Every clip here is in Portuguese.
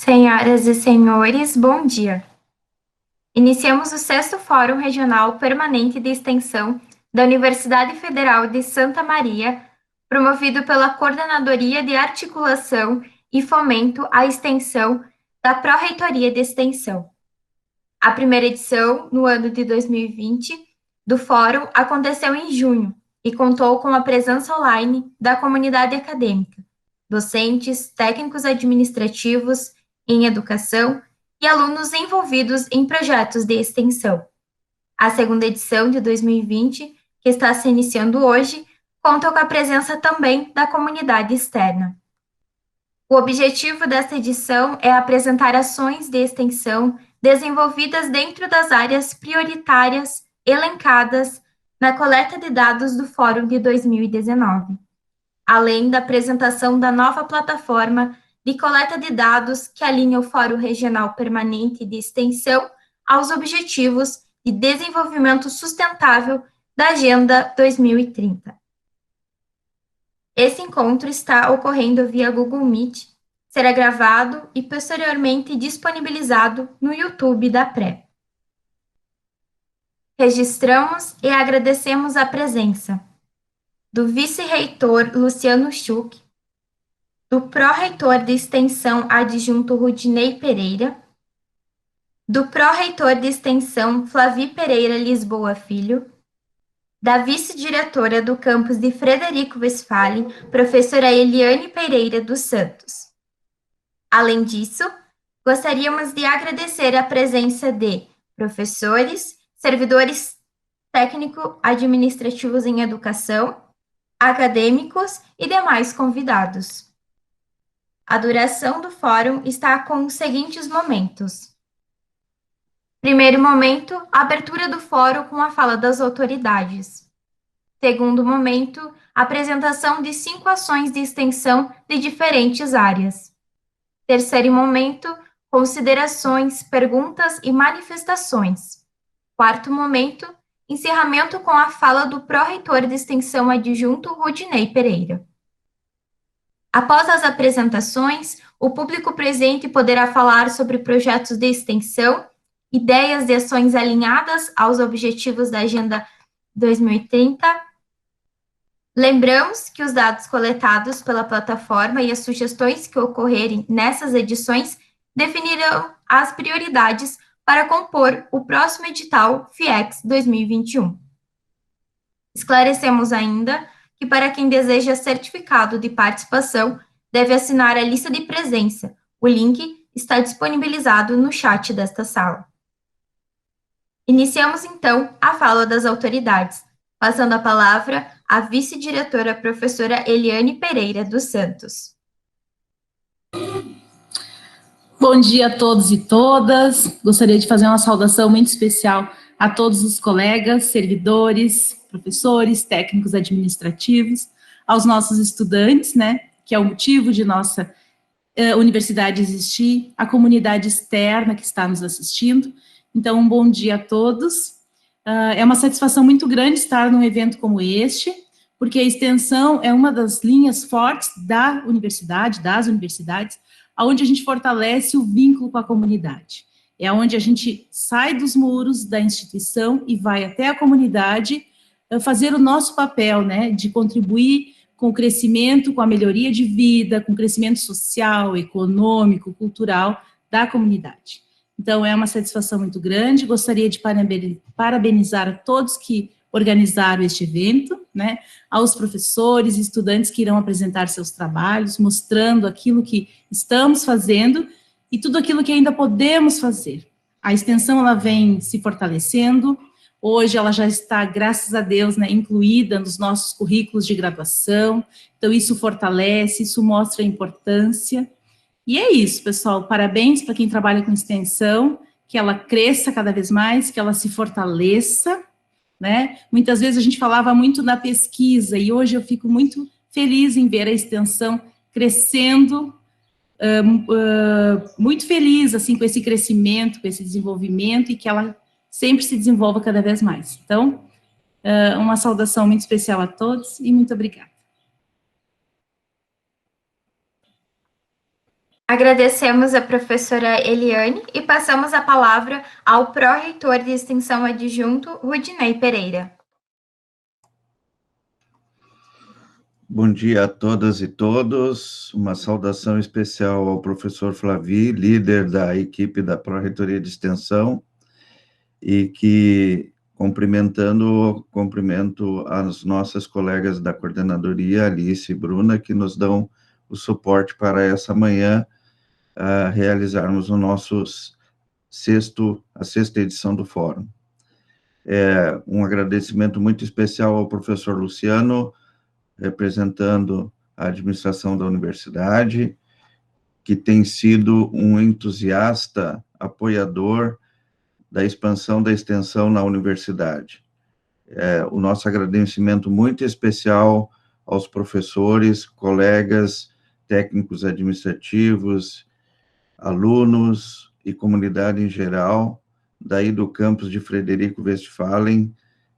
Senhoras e senhores, bom dia. Iniciamos o 6º Fórum Regional Permanente de Extensão da Universidade Federal de Santa Maria, promovido pela Coordenadoria de Articulação e Fomento à Extensão da Pró-Reitoria de Extensão. A primeira edição, no ano de 2020, do Fórum aconteceu em junho e contou com a presença online da comunidade acadêmica, docentes, técnicos administrativos em educação e alunos envolvidos em projetos de extensão. A segunda edição de 2020, que está se iniciando hoje, conta com a presença também da comunidade externa. O objetivo desta edição é apresentar ações de extensão desenvolvidas dentro das áreas prioritárias elencadas na coleta de dados do Fórum de 2019, além da apresentação da nova plataforma de coleta de dados que alinha o Fórum Regional Permanente de Extensão aos Objetivos de Desenvolvimento Sustentável da Agenda 2030. Esse encontro está ocorrendo via Google Meet, será gravado e posteriormente disponibilizado no YouTube da PRE. Registramos e agradecemos a presença do vice-reitor Luciano Schuch, do pró-reitor de extensão adjunto Rudinei Pereira, do pró-reitor de extensão Flavi Pereira Lisboa Filho, da vice-diretora do campus de Frederico Westphalen, professora Eliane Pereira dos Santos. Além disso, gostaríamos de agradecer a presença de professores, servidores técnico-administrativos em educação, acadêmicos e demais convidados. A duração do fórum está com os seguintes momentos. Primeiro momento, a abertura do fórum com a fala das autoridades. Segundo momento, a apresentação de 5 ações de extensão de diferentes áreas. Terceiro momento, considerações, perguntas e manifestações. Quarto momento, encerramento com a fala do pró-reitor de extensão adjunto Rudinei Pereira. Após as apresentações, o público presente poderá falar sobre projetos de extensão, ideias de ações alinhadas aos objetivos da Agenda 2030. Lembramos que os dados coletados pela plataforma e as sugestões que ocorrerem nessas edições definirão as prioridades para compor o próximo edital FIEX 2021. Esclarecemos ainda que para quem deseja certificado de participação, deve assinar a lista de presença. O link está disponibilizado no chat desta sala. Iniciamos, então, a fala das autoridades, passando a palavra à vice-diretora professora Eliane Pereira dos Santos. Bom dia a todos e todas. Gostaria de fazer uma saudação muito especial a todos os colegas, servidores, professores, técnicos administrativos, aos nossos estudantes, né, que é o motivo de nossa universidade existir, a comunidade externa que está nos assistindo. Então, um bom dia a todos. É uma satisfação muito grande estar num evento como este, porque a extensão é uma das linhas fortes da universidade, das universidades, onde a gente fortalece o vínculo com a comunidade. É onde a gente sai dos muros da instituição e vai até a comunidade fazer o nosso papel, né, de contribuir com o crescimento, com a melhoria de vida, com o crescimento social, econômico, cultural da comunidade. Então, é uma satisfação muito grande. Gostaria de parabenizar a todos que organizaram este evento, né, aos professores e estudantes que irão apresentar seus trabalhos, mostrando aquilo que estamos fazendo e tudo aquilo que ainda podemos fazer. A extensão, ela vem se fortalecendo. Hoje ela já está, graças a Deus, né, incluída nos nossos currículos de graduação. Então, isso fortalece, isso mostra a importância. E é isso, pessoal. Parabéns para quem trabalha com extensão, que ela cresça cada vez mais, que ela se fortaleça, né? Muitas vezes a gente falava muito na pesquisa, e hoje eu fico muito feliz em ver a extensão crescendo, muito feliz, assim, com esse crescimento, com esse desenvolvimento, e que ela sempre se desenvolva cada vez mais. Então, uma saudação muito especial a todos, e muito obrigada. Agradecemos a professora Eliane e passamos a palavra ao pró-reitor de extensão adjunto, Rudinei Pereira. Bom dia a todas e todos. Uma saudação especial ao professor Flavi, líder da equipe da Pró-Reitoria de Extensão, e que, cumprimento as nossas colegas da coordenadoria, Alice e Bruna, que nos dão o suporte para essa manhã realizarmos o nosso a sexta edição do Fórum. Um agradecimento muito especial ao professor Luciano, representando a administração da universidade, que tem sido um entusiasta, apoiador da expansão da extensão na universidade. O nosso agradecimento muito especial aos professores, colegas, técnicos administrativos, alunos e comunidade em geral, daí do campus de Frederico Westphalen,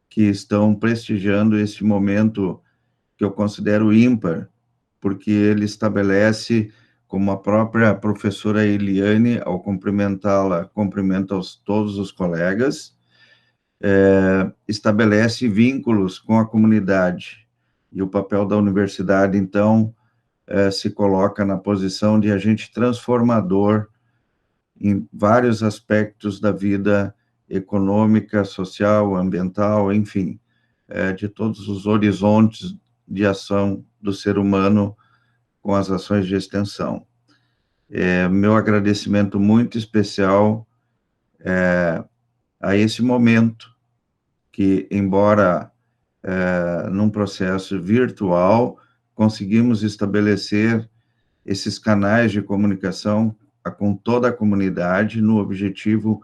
que estão prestigiando esse momento que eu considero ímpar, porque ele estabelece, como a própria professora Eliane, ao cumprimentá-la, cumprimenta todos os colegas, estabelece vínculos com a comunidade, e o papel da universidade, então, se coloca na posição de agente transformador em vários aspectos da vida econômica, social, ambiental, enfim, de todos os horizontes de ação do ser humano com as ações de extensão. Meu agradecimento muito especial a esse momento, que, embora num processo virtual, conseguimos estabelecer esses canais de comunicação com toda a comunidade, no objetivo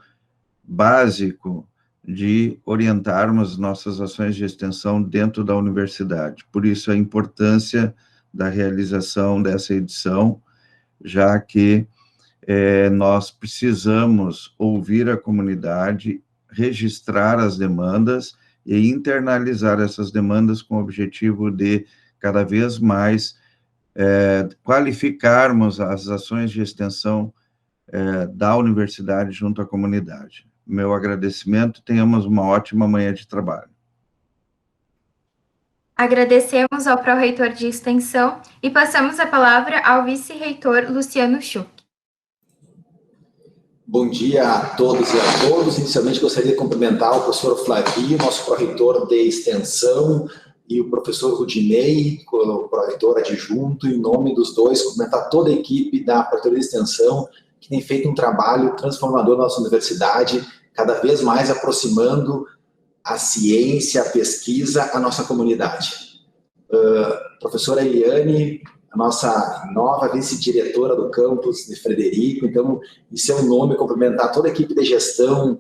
básico de orientarmos nossas ações de extensão dentro da universidade. Por isso, a importância da realização dessa edição, já que nós precisamos ouvir a comunidade, registrar as demandas e internalizar essas demandas com o objetivo de, cada vez mais, qualificarmos as ações de extensão da universidade junto à comunidade. Meu agradecimento, tenhamos uma ótima manhã de trabalho. Agradecemos ao pró-reitor de extensão e passamos a palavra ao vice-reitor Luciano Schuch. Bom dia a todos e a todos. Inicialmente, gostaria de cumprimentar o professor Flavio, nosso pró-reitor de extensão, e o professor Rudinei, o pró-reitor adjunto, em nome dos dois, cumprimentar toda a equipe da Pró-reitoria de extensão, que tem feito um trabalho transformador na nossa universidade, cada vez mais aproximando a ciência, a pesquisa, à nossa comunidade. Professora Eliane, a nossa nova vice-diretora do campus de Frederico, então, em seu nome, cumprimentar toda a equipe de gestão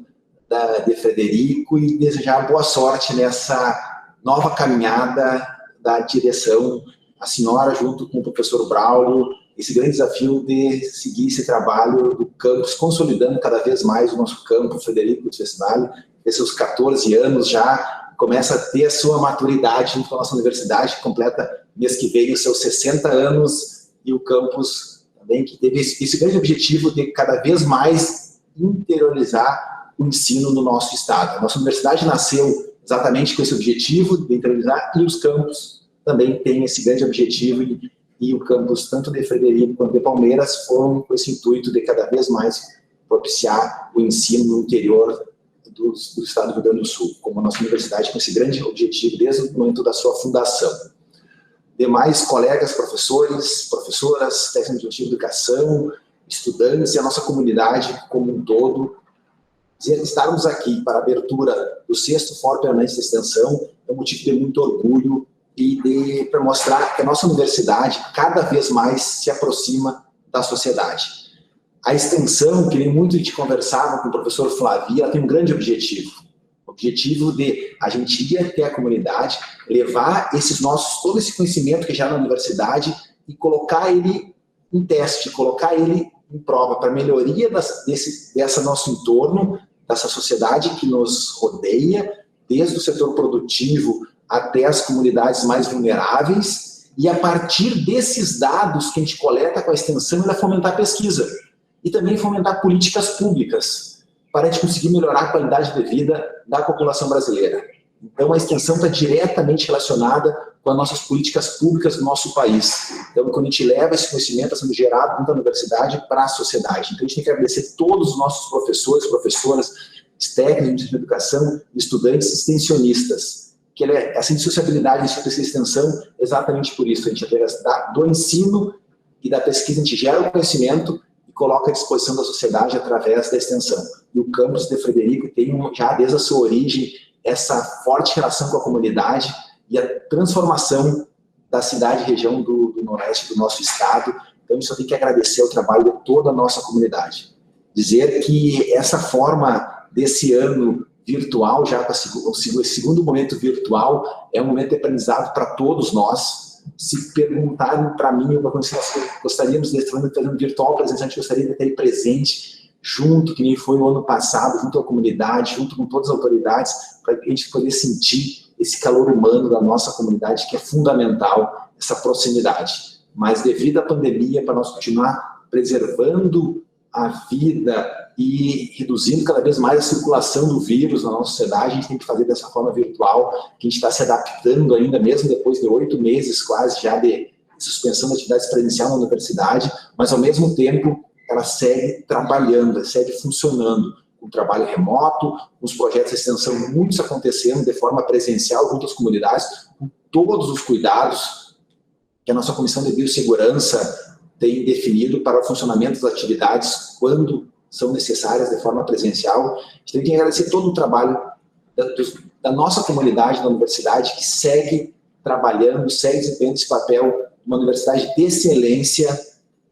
de Frederico e desejar boa sorte nessa nova caminhada da direção, a senhora, junto com o professor Braulio, esse grande desafio de seguir esse trabalho do campus, consolidando cada vez mais o nosso campus, Frederico Westphalen, desde seus 14 anos já, começa a ter a sua maturidade junto com a nossa universidade, que completa mês que vem os seus 60 anos, e o campus também, que teve esse grande objetivo de cada vez mais interiorizar o ensino no nosso estado. A nossa universidade nasceu exatamente com esse objetivo de interiorizar, e os campus também têm esse grande objetivo, e o campus, tanto de Frederico quanto de Palmeiras, foram com esse intuito de cada vez mais propiciar o ensino no interior do estado do Rio Grande do Sul, como a nossa universidade com esse grande objetivo desde o momento da sua fundação. Demais colegas, professores, professoras, técnicos de educação, estudantes e a nossa comunidade como um todo, estarmos aqui para a abertura do 6º Fórum Permanente de Extensão é um motivo de muito orgulho e para mostrar que a nossa universidade cada vez mais se aproxima da sociedade. A extensão, que nem muito a gente conversava com o professor Flavio, ela tem um grande objetivo. O objetivo de a gente ir até a comunidade, levar todo esse conhecimento que já na universidade e colocar ele em teste, colocar ele em prova para melhoria dessa nosso entorno, dessa sociedade que nos rodeia, desde o setor produtivo até as comunidades mais vulneráveis, E a partir desses dados que a gente coleta com a extensão, ela fomentar a pesquisa e também fomentar políticas públicas para a gente conseguir melhorar a qualidade de vida da população brasileira. Então, a extensão está diretamente relacionada com as nossas políticas públicas do nosso país. Então, quando a gente leva esse conhecimento, está sendo gerado dentro da universidade para a sociedade. Então, a gente tem que agradecer todos os nossos professores, professoras, técnicos de educação, estudantes extensionistas, que essa indissociabilidade dessa extensão é exatamente por isso. A gente, através do ensino e da pesquisa, a gente gera o conhecimento e coloca à disposição da sociedade através da extensão. E o campus de Frederico tem, já desde a sua origem, essa forte relação com a comunidade e a transformação da cidade e região do Noroeste do nosso estado. Então, isso eu tenho que agradecer ao trabalho de toda a nossa comunidade. Dizer que essa forma desse ano virtual, já com o segundo momento virtual, é um momento de aprendizado para todos nós. Se perguntarem para mim, gostaríamos de estar fazendo virtual presencial, a gente gostaria de ter presente, junto, que nem foi no ano passado, junto à comunidade, junto com todas as autoridades, para a gente poder sentir esse calor humano da nossa comunidade, que é fundamental, essa proximidade. Mas devido à pandemia, para nós continuar preservando a vida e reduzindo cada vez mais a circulação do vírus na nossa sociedade, a gente tem que fazer dessa forma virtual, que a gente está se adaptando ainda, mesmo depois de 8 meses quase já de suspensão da atividade presencial na universidade, mas ao mesmo tempo ela segue trabalhando, segue funcionando, com trabalho remoto, com os projetos de extensão muitos acontecendo de forma presencial junto às comunidades, com todos os cuidados que a nossa Comissão de Biossegurança tem definido para o funcionamento das atividades quando são necessárias de forma presencial. A gente tem que agradecer todo o trabalho da nossa comunidade, da universidade, que segue trabalhando, segue desempenhando esse papel de uma universidade de excelência,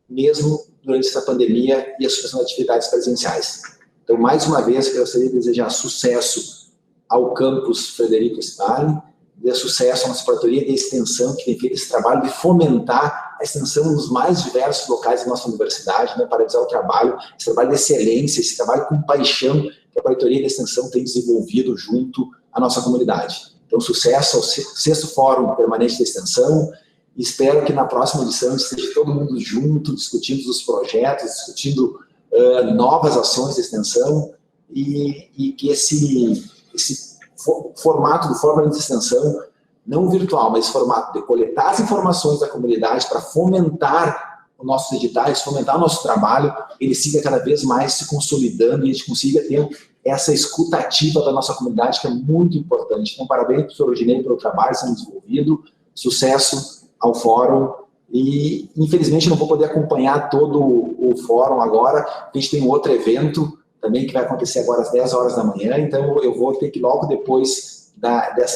mesmo durante essa pandemia e a suspensão de atividades presenciais. Então, mais uma vez, eu gostaria de desejar sucesso ao campus Frederico Spalin, de sucesso à nossa pró-reitoria de extensão, que tem feito esse trabalho de fomentar a extensão nos mais diversos locais da nossa universidade, né, parabenizar o trabalho, esse trabalho de excelência, esse trabalho com paixão que a pró-reitoria de extensão tem desenvolvido junto à nossa comunidade. Então, sucesso ao 6º Fórum Permanente de Extensão. Espero que na próxima edição esteja todo mundo junto, discutindo os projetos, discutindo novas ações de extensão e que esse formato do Fórum de Extensão, não virtual, mas formato de coletar as informações da comunidade para fomentar os nossos editais, fomentar o nosso trabalho, ele siga cada vez mais se consolidando e a gente consiga ter essa escuta ativa da nossa comunidade, que é muito importante. Então, parabéns, professor Rodinei, pelo trabalho sendo desenvolvido, sucesso ao fórum, e infelizmente não vou poder acompanhar todo o fórum agora, porque a gente tem um outro evento também que vai acontecer agora às 10 horas da manhã, então eu vou ter que logo depois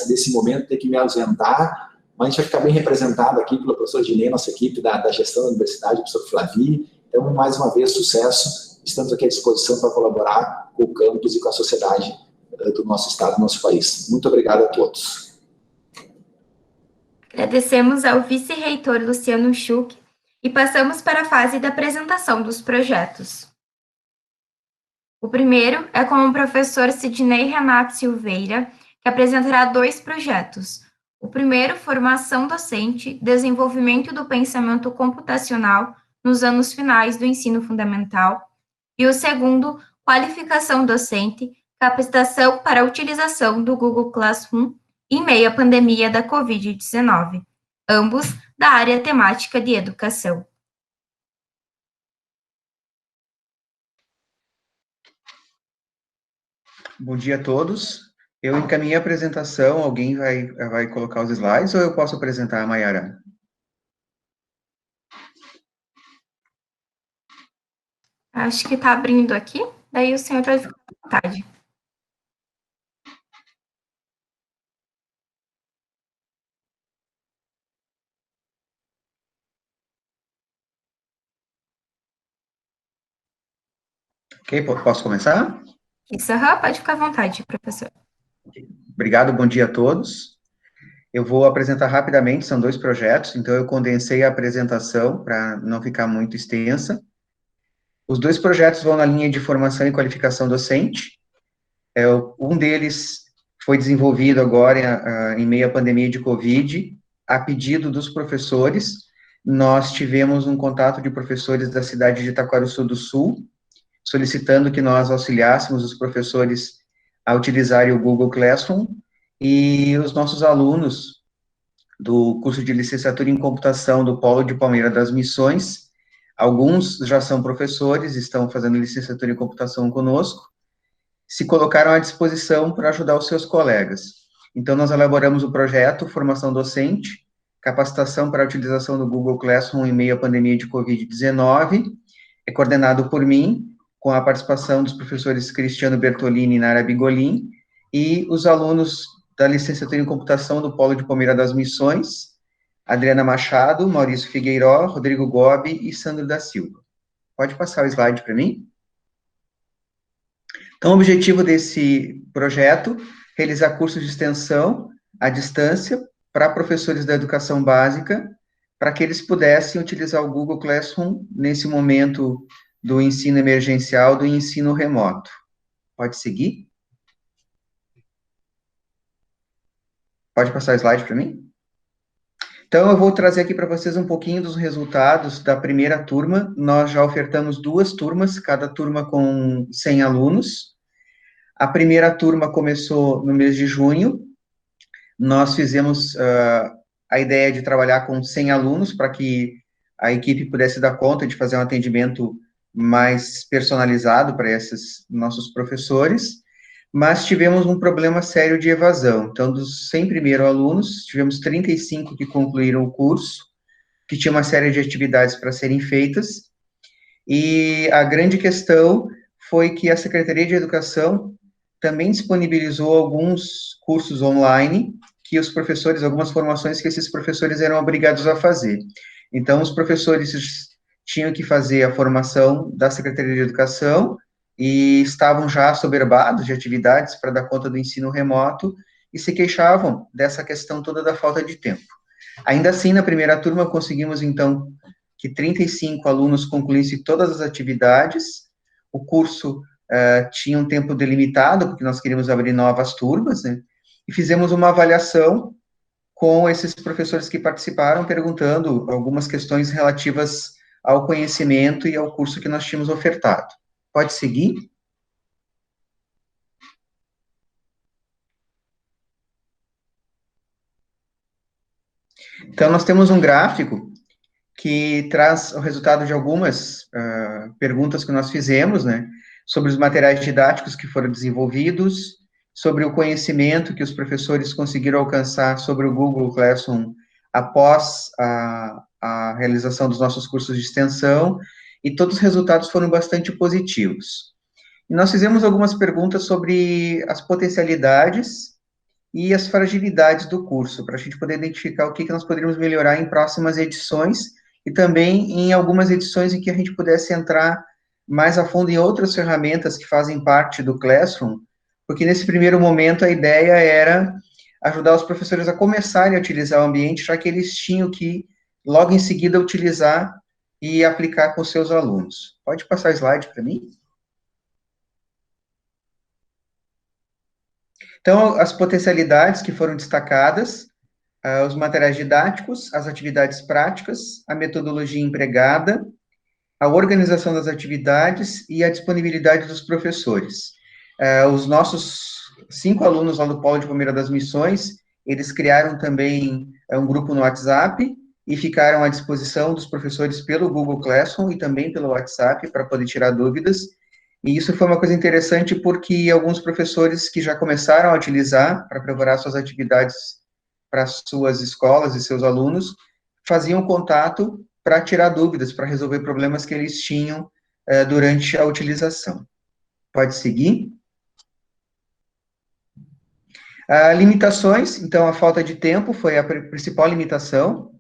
desse momento ter que me ausentar, mas a gente vai ficar bem representado aqui pelo professor Dinei, nossa equipe da gestão da universidade, o professor Flavi. Então, mais uma vez, sucesso, estamos aqui à disposição para colaborar com o campus e com a sociedade do nosso estado, do nosso país. Muito obrigado a todos. Agradecemos ao vice-reitor Luciano Schuch e passamos para a fase da apresentação dos projetos. O primeiro é com o professor Sidney Renato Silveira, que apresentará 2 projetos. O primeiro, formação docente, desenvolvimento do pensamento computacional nos anos finais do ensino fundamental. E o segundo, qualificação docente, capacitação para a utilização do Google Classroom em meio à pandemia da Covid-19, ambos da área temática de educação. Bom dia a todos. Eu encaminhei a apresentação, alguém vai colocar os slides ou eu posso apresentar a Mayara? Acho que está abrindo aqui, daí o senhor vai ficar à vontade. Ok, posso começar? Isso, pode ficar à vontade, professor. Obrigado, bom dia a todos. Eu vou apresentar rapidamente, são 2 projetos, então eu condensei a apresentação para não ficar muito extensa. Os 2 projetos vão na linha de formação e qualificação docente. Um deles foi desenvolvido agora em meio à pandemia de Covid, a pedido dos professores, nós tivemos um contato de professores da cidade de Itaquaruçu do Sul, solicitando que nós auxiliássemos os professores a utilizarem o Google Classroom, e os nossos alunos do curso de licenciatura em computação do Polo de Palmeira das Missões, alguns já são professores, estão fazendo licenciatura em computação conosco, se colocaram à disposição para ajudar os seus colegas. Então, nós elaboramos o projeto Formação Docente, Capacitação para a Utilização do Google Classroom em meio à pandemia de Covid-19, é coordenado por mim, com a participação dos professores Cristiano Bertolini e Nara Bigolin, e os alunos da licenciatura em computação do Polo de Palmeira das Missões, Adriana Machado, Maurício Figueiró, Rodrigo Gobi e Sandro da Silva. Pode passar o slide para mim? Então, o objetivo desse projeto, realizar cursos de extensão à distância para professores da educação básica, para que eles pudessem utilizar o Google Classroom nesse momento do ensino emergencial, do ensino remoto. Pode seguir? Pode passar o slide para mim? Então, eu vou trazer aqui para vocês um pouquinho dos resultados da primeira turma. Nós já ofertamos 2 turmas, cada turma com 100 alunos. A primeira turma começou no mês de junho. Nós fizemos a ideia de trabalhar com 100 alunos, para que a equipe pudesse dar conta de fazer um atendimento mais personalizado para esses nossos professores, mas tivemos um problema sério de evasão. Então, dos 100 primeiros alunos, tivemos 35 que concluíram o curso, que tinha uma série de atividades para serem feitas, e a grande questão foi que a Secretaria de Educação também disponibilizou alguns cursos online, que os professores, algumas formações que esses professores eram obrigados a fazer. Então, os professores tinham que fazer a formação da Secretaria de Educação, e estavam já assoberbados de atividades para dar conta do ensino remoto, e se queixavam dessa questão toda da falta de tempo. Ainda assim, na primeira turma, conseguimos, então, que 35 alunos concluíssem todas as atividades. O curso tinha um tempo delimitado, porque nós queríamos abrir novas turmas, né? E fizemos uma avaliação com esses professores que participaram, perguntando algumas questões relativas ao conhecimento e ao curso que nós tínhamos ofertado. Pode seguir? Então, nós temos um gráfico que traz o resultado de algumas perguntas que nós fizemos, né, sobre os materiais didáticos que foram desenvolvidos, sobre o conhecimento que os professores conseguiram alcançar sobre o Google Classroom após a realização dos nossos cursos de extensão, e todos os resultados foram bastante positivos. E nós fizemos algumas perguntas sobre as potencialidades e as fragilidades do curso, para a gente poder identificar o que nós poderíamos melhorar em próximas edições, e também em algumas edições em que a gente pudesse entrar mais a fundo em outras ferramentas que fazem parte do Classroom, porque nesse primeiro momento a ideia era ajudar os professores a começarem a utilizar o ambiente, já que eles tinham que, logo em seguida, utilizar e aplicar com seus alunos. Pode passar o slide para mim? Então, as potencialidades que foram destacadas, os materiais didáticos, as atividades práticas, a metodologia empregada, a organização das atividades e a disponibilidade dos professores. Os nossos 5 alunos lá do Polo de Palmeira das Missões, eles criaram também um grupo no WhatsApp e ficaram à disposição dos professores pelo Google Classroom e também pelo WhatsApp para poder tirar dúvidas. E isso foi uma coisa interessante porque alguns professores que já começaram a utilizar para preparar suas atividades para suas escolas e seus alunos, faziam contato para tirar dúvidas, para resolver problemas que eles tinham durante a utilização. Pode seguir. Limitações, então, a falta de tempo foi a principal limitação,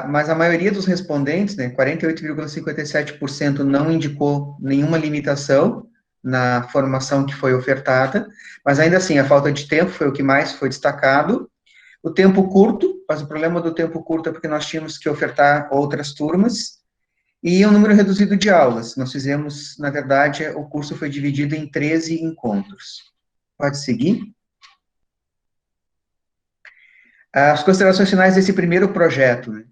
mas a maioria dos respondentes, né, 48,57% não indicou nenhuma limitação na formação que foi ofertada, mas ainda assim, a falta de tempo foi o que mais foi destacado. O tempo curto, mas o problema do tempo curto é porque nós tínhamos que ofertar outras turmas, e um número reduzido de aulas. Nós fizemos, na verdade, o curso foi dividido em 13 encontros. Pode seguir. As considerações finais desse primeiro projeto, né?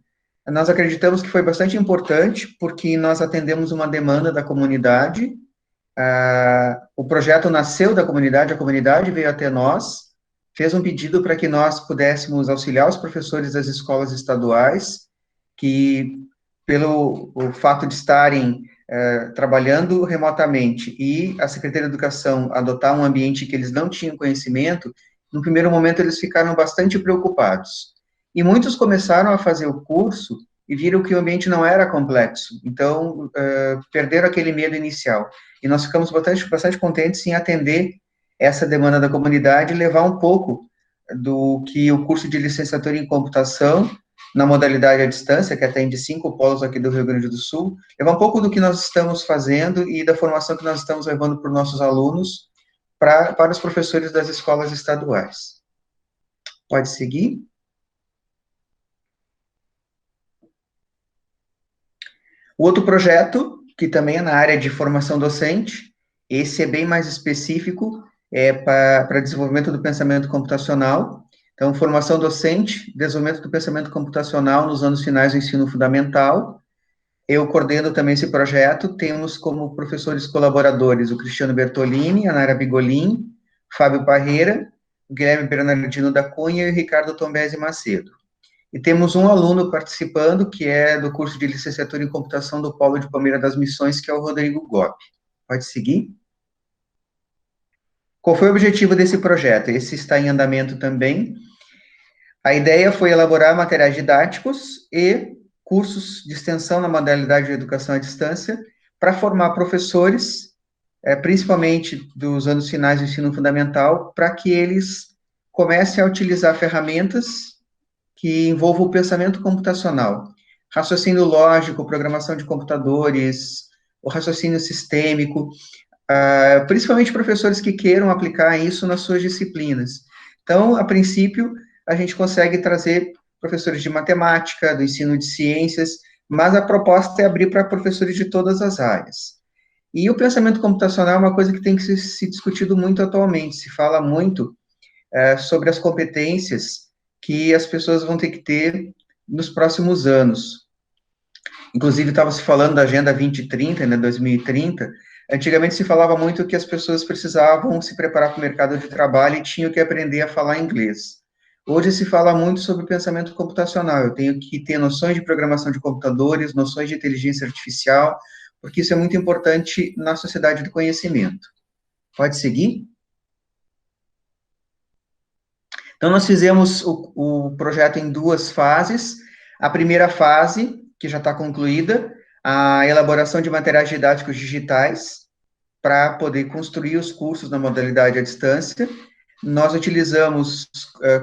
Nós acreditamos que foi bastante importante, porque nós atendemos uma demanda da comunidade. O projeto nasceu da comunidade, a comunidade veio até nós, fez um pedido para que nós pudéssemos auxiliar os professores das escolas estaduais, que, pelo o fato de estarem trabalhando remotamente e a Secretaria de Educação adotar um ambiente que eles não tinham conhecimento, no primeiro momento eles ficaram bastante preocupados. E muitos começaram a fazer o curso e viram que o ambiente não era complexo, então perderam aquele medo inicial. E nós ficamos bastante contentes em atender essa demanda da comunidade e levar um pouco do que o curso de licenciatura em computação, na modalidade à distância, que atende 5 polos aqui do Rio Grande do Sul, levar um pouco do que nós estamos fazendo e da formação que nós estamos levando para os nossos alunos, para os professores das escolas estaduais. Pode seguir. O outro projeto, que também é na área de formação docente, esse é bem mais específico, é para desenvolvimento do pensamento computacional. Então, formação docente, desenvolvimento do pensamento computacional nos anos finais do ensino fundamental. Eu coordeno também esse projeto, temos como professores colaboradores o Cristiano Bertolini, a Nara Bigolin, Fábio Parreira, o Guilherme Bernardino da Cunha e o Ricardo Tombesi Macedo. E temos um aluno participando, que é do curso de licenciatura em computação do Polo de Palmeira das Missões, que é o Rodrigo Gopp. Pode seguir. Qual foi o objetivo desse projeto? Esse está em andamento também. A ideia foi elaborar materiais didáticos e cursos de extensão na modalidade de educação à distância para formar professores, principalmente dos anos finais do ensino fundamental, para que eles comecem a utilizar ferramentas que envolvam o pensamento computacional, raciocínio lógico, programação de computadores, o raciocínio sistêmico, principalmente professores que queiram aplicar isso nas suas disciplinas. Então, a princípio, a gente consegue trazer professores de matemática, do ensino de ciências, mas a proposta é abrir para professores de todas as áreas. E o pensamento computacional é uma coisa que tem que se discutido muito atualmente, se fala muito sobre as competências que as pessoas vão ter que ter nos próximos anos. Inclusive, estava se falando da Agenda 2030, né, 2030, antigamente se falava muito que as pessoas precisavam se preparar para o mercado de trabalho e tinham que aprender a falar inglês. Hoje se fala muito sobre pensamento computacional, eu tenho que ter noções de programação de computadores, noções de inteligência artificial, porque isso é muito importante na sociedade do conhecimento. Pode seguir? Então, nós fizemos o projeto em 2 fases. A primeira fase, que já está concluída, a elaboração de materiais didáticos digitais, para poder construir os cursos na modalidade à distância. Nós utilizamos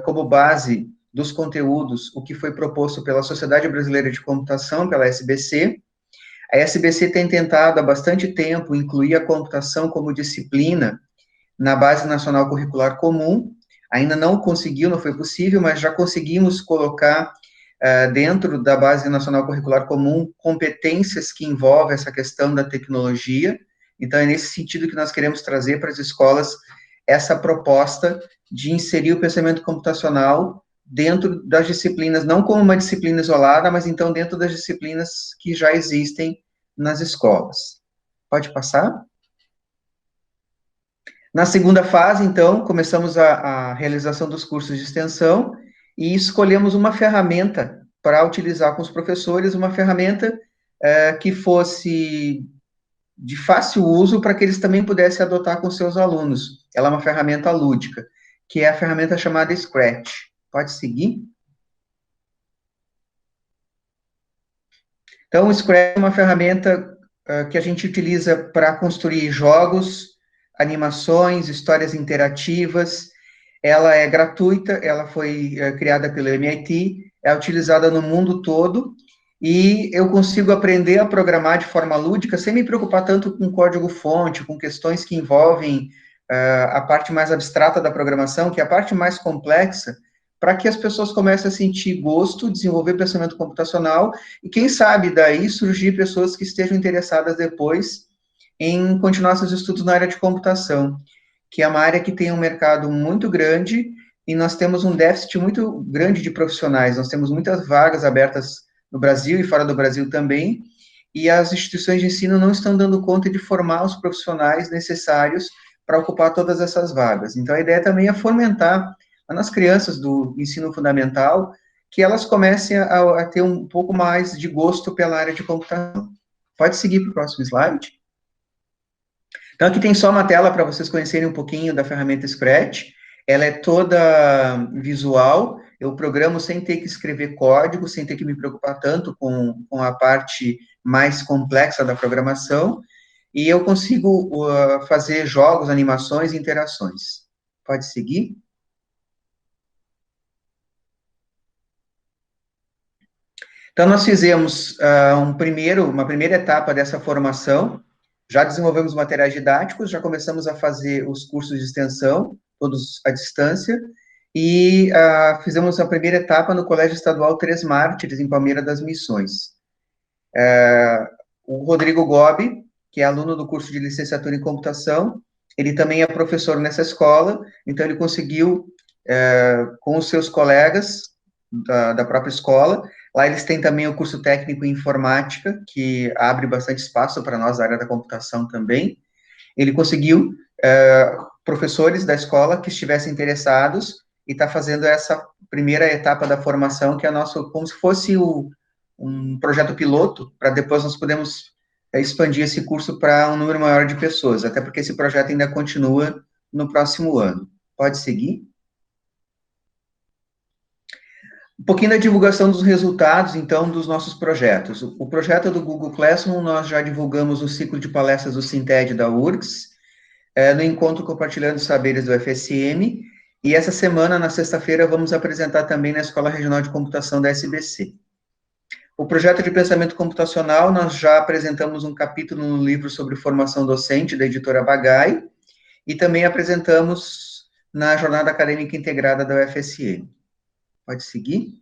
como base dos conteúdos o que foi proposto pela Sociedade Brasileira de Computação, pela SBC. A SBC tem tentado há bastante tempo incluir a computação como disciplina na Base Nacional Curricular Comum. Ainda não conseguiu, não foi possível, mas já conseguimos colocar dentro da Base Nacional Curricular Comum competências que envolvem essa questão da tecnologia. Então, é nesse sentido que nós queremos trazer para as escolas essa proposta de inserir o pensamento computacional dentro das disciplinas, não como uma disciplina isolada, mas então dentro das disciplinas que já existem nas escolas. Pode passar? Na segunda fase, então, começamos a realização dos cursos de extensão e escolhemos uma ferramenta para utilizar com os professores, uma ferramenta que fosse de fácil uso para que eles também pudessem adotar com seus alunos. Ela é uma ferramenta lúdica, que é a ferramenta chamada Scratch. Pode seguir? Então, o Scratch é uma ferramenta que a gente utiliza para construir jogos, animações, histórias interativas. Ela é gratuita, ela foi criada pelo MIT, é utilizada no mundo todo, e eu consigo aprender a programar de forma lúdica, sem me preocupar tanto com código-fonte, com questões que envolvem a parte mais abstrata da programação, que é a parte mais complexa, para que as pessoas comecem a sentir gosto, desenvolver pensamento computacional, e quem sabe daí surgir pessoas que estejam interessadas depois em continuar seus estudos na área de computação, que é uma área que tem um mercado muito grande, e nós temos um déficit muito grande de profissionais, nós temos muitas vagas abertas no Brasil e fora do Brasil também, e as instituições de ensino não estão dando conta de formar os profissionais necessários para ocupar todas essas vagas. Então, a ideia também é fomentar nas crianças do ensino fundamental que elas comecem a ter um pouco mais de gosto pela área de computação. Pode seguir para o próximo slide. Então, aqui tem só uma tela para vocês conhecerem um pouquinho da ferramenta Scratch. Ela é toda visual, eu programo sem ter que escrever código, sem ter que me preocupar tanto com a parte mais complexa da programação, e eu consigo fazer jogos, animações e interações. Pode seguir. Então, nós fizemos uma primeira etapa dessa formação, já desenvolvemos materiais didáticos, já começamos a fazer os cursos de extensão, todos à distância, e fizemos a primeira etapa no Colégio Estadual Três Mártires, em Palmeira das Missões. O Rodrigo Gobi, que é aluno do curso de licenciatura em computação, ele também é professor nessa escola, então ele conseguiu, com os seus colegas da própria escola, lá eles têm também o curso técnico em informática, que abre bastante espaço para nós, da área da computação também. Ele conseguiu professores da escola que estivessem interessados e está fazendo essa primeira etapa da formação, que é nosso, como se fosse um projeto piloto, para depois nós podemos expandir esse curso para um número maior de pessoas, até porque esse projeto ainda continua no próximo ano. Pode seguir. Um pouquinho da divulgação dos resultados, então, dos nossos projetos. O projeto do Google Classroom, nós já divulgamos o ciclo de palestras do Sinted da URGS, no Encontro Compartilhando Saberes do FSM, e essa semana, na sexta-feira, vamos apresentar também na Escola Regional de Computação da SBC. O projeto de pensamento computacional, nós já apresentamos um capítulo no livro sobre formação docente, da editora Bagai, e também apresentamos na Jornada Acadêmica Integrada da UFSM. Pode seguir.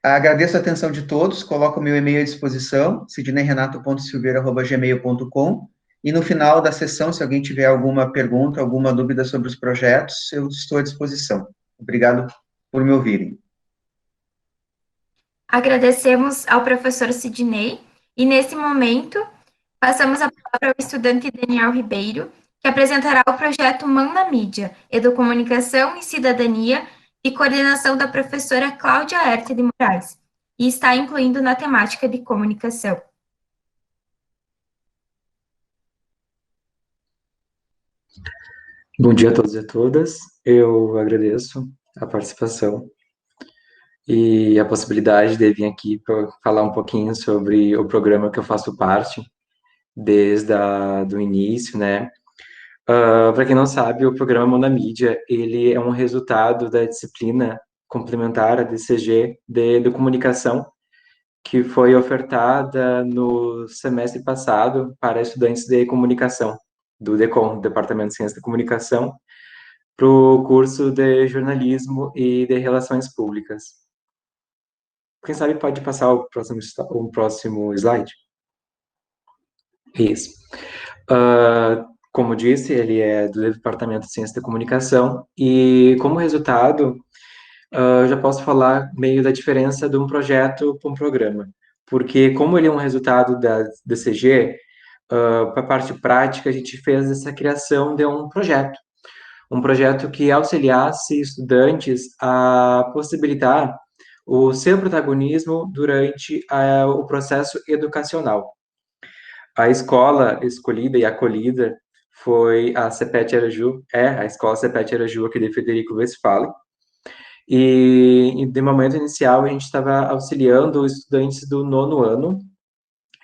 Agradeço a atenção de todos, coloco o meu e-mail à disposição, sidneyrenato.silveira@gmail.com, e no final da sessão, se alguém tiver alguma pergunta, alguma dúvida sobre os projetos, eu estou à disposição. Obrigado por me ouvirem. Agradecemos ao professor Sidney, e nesse momento, passamos a palavra ao estudante Daniel Ribeiro, que apresentará o projeto Mão na Mídia, Educomunicação e Cidadania, e coordenação da professora Cláudia Erte de Moraes, e está incluindo na temática de comunicação. Bom dia a todos e a todas. Eu agradeço a participação e a possibilidade de vir aqui para falar um pouquinho sobre o programa que eu faço parte desde do início, né? Para quem não sabe, o programa Mão na Mídia, ele é um resultado da disciplina complementar, a DCG, de comunicação, que foi ofertada no semestre passado para estudantes de comunicação, do DECOM, Departamento de Ciência da Comunicação, para o curso de jornalismo e de relações públicas. Quem sabe pode passar o próximo slide? Isso. Como disse, ele é do Departamento de Ciência da Comunicação, e como resultado, já posso falar meio da diferença de um projeto para um programa, porque como ele é um resultado da DCG, para a parte prática, a gente fez essa criação de um projeto que auxiliasse estudantes a possibilitar o seu protagonismo durante o processo educacional. A escola escolhida e acolhida foi a CEPET Araju, a escola CEPET Araju aqui de Frederico Westphalen, e de momento inicial a gente estava auxiliando os estudantes do 9º ano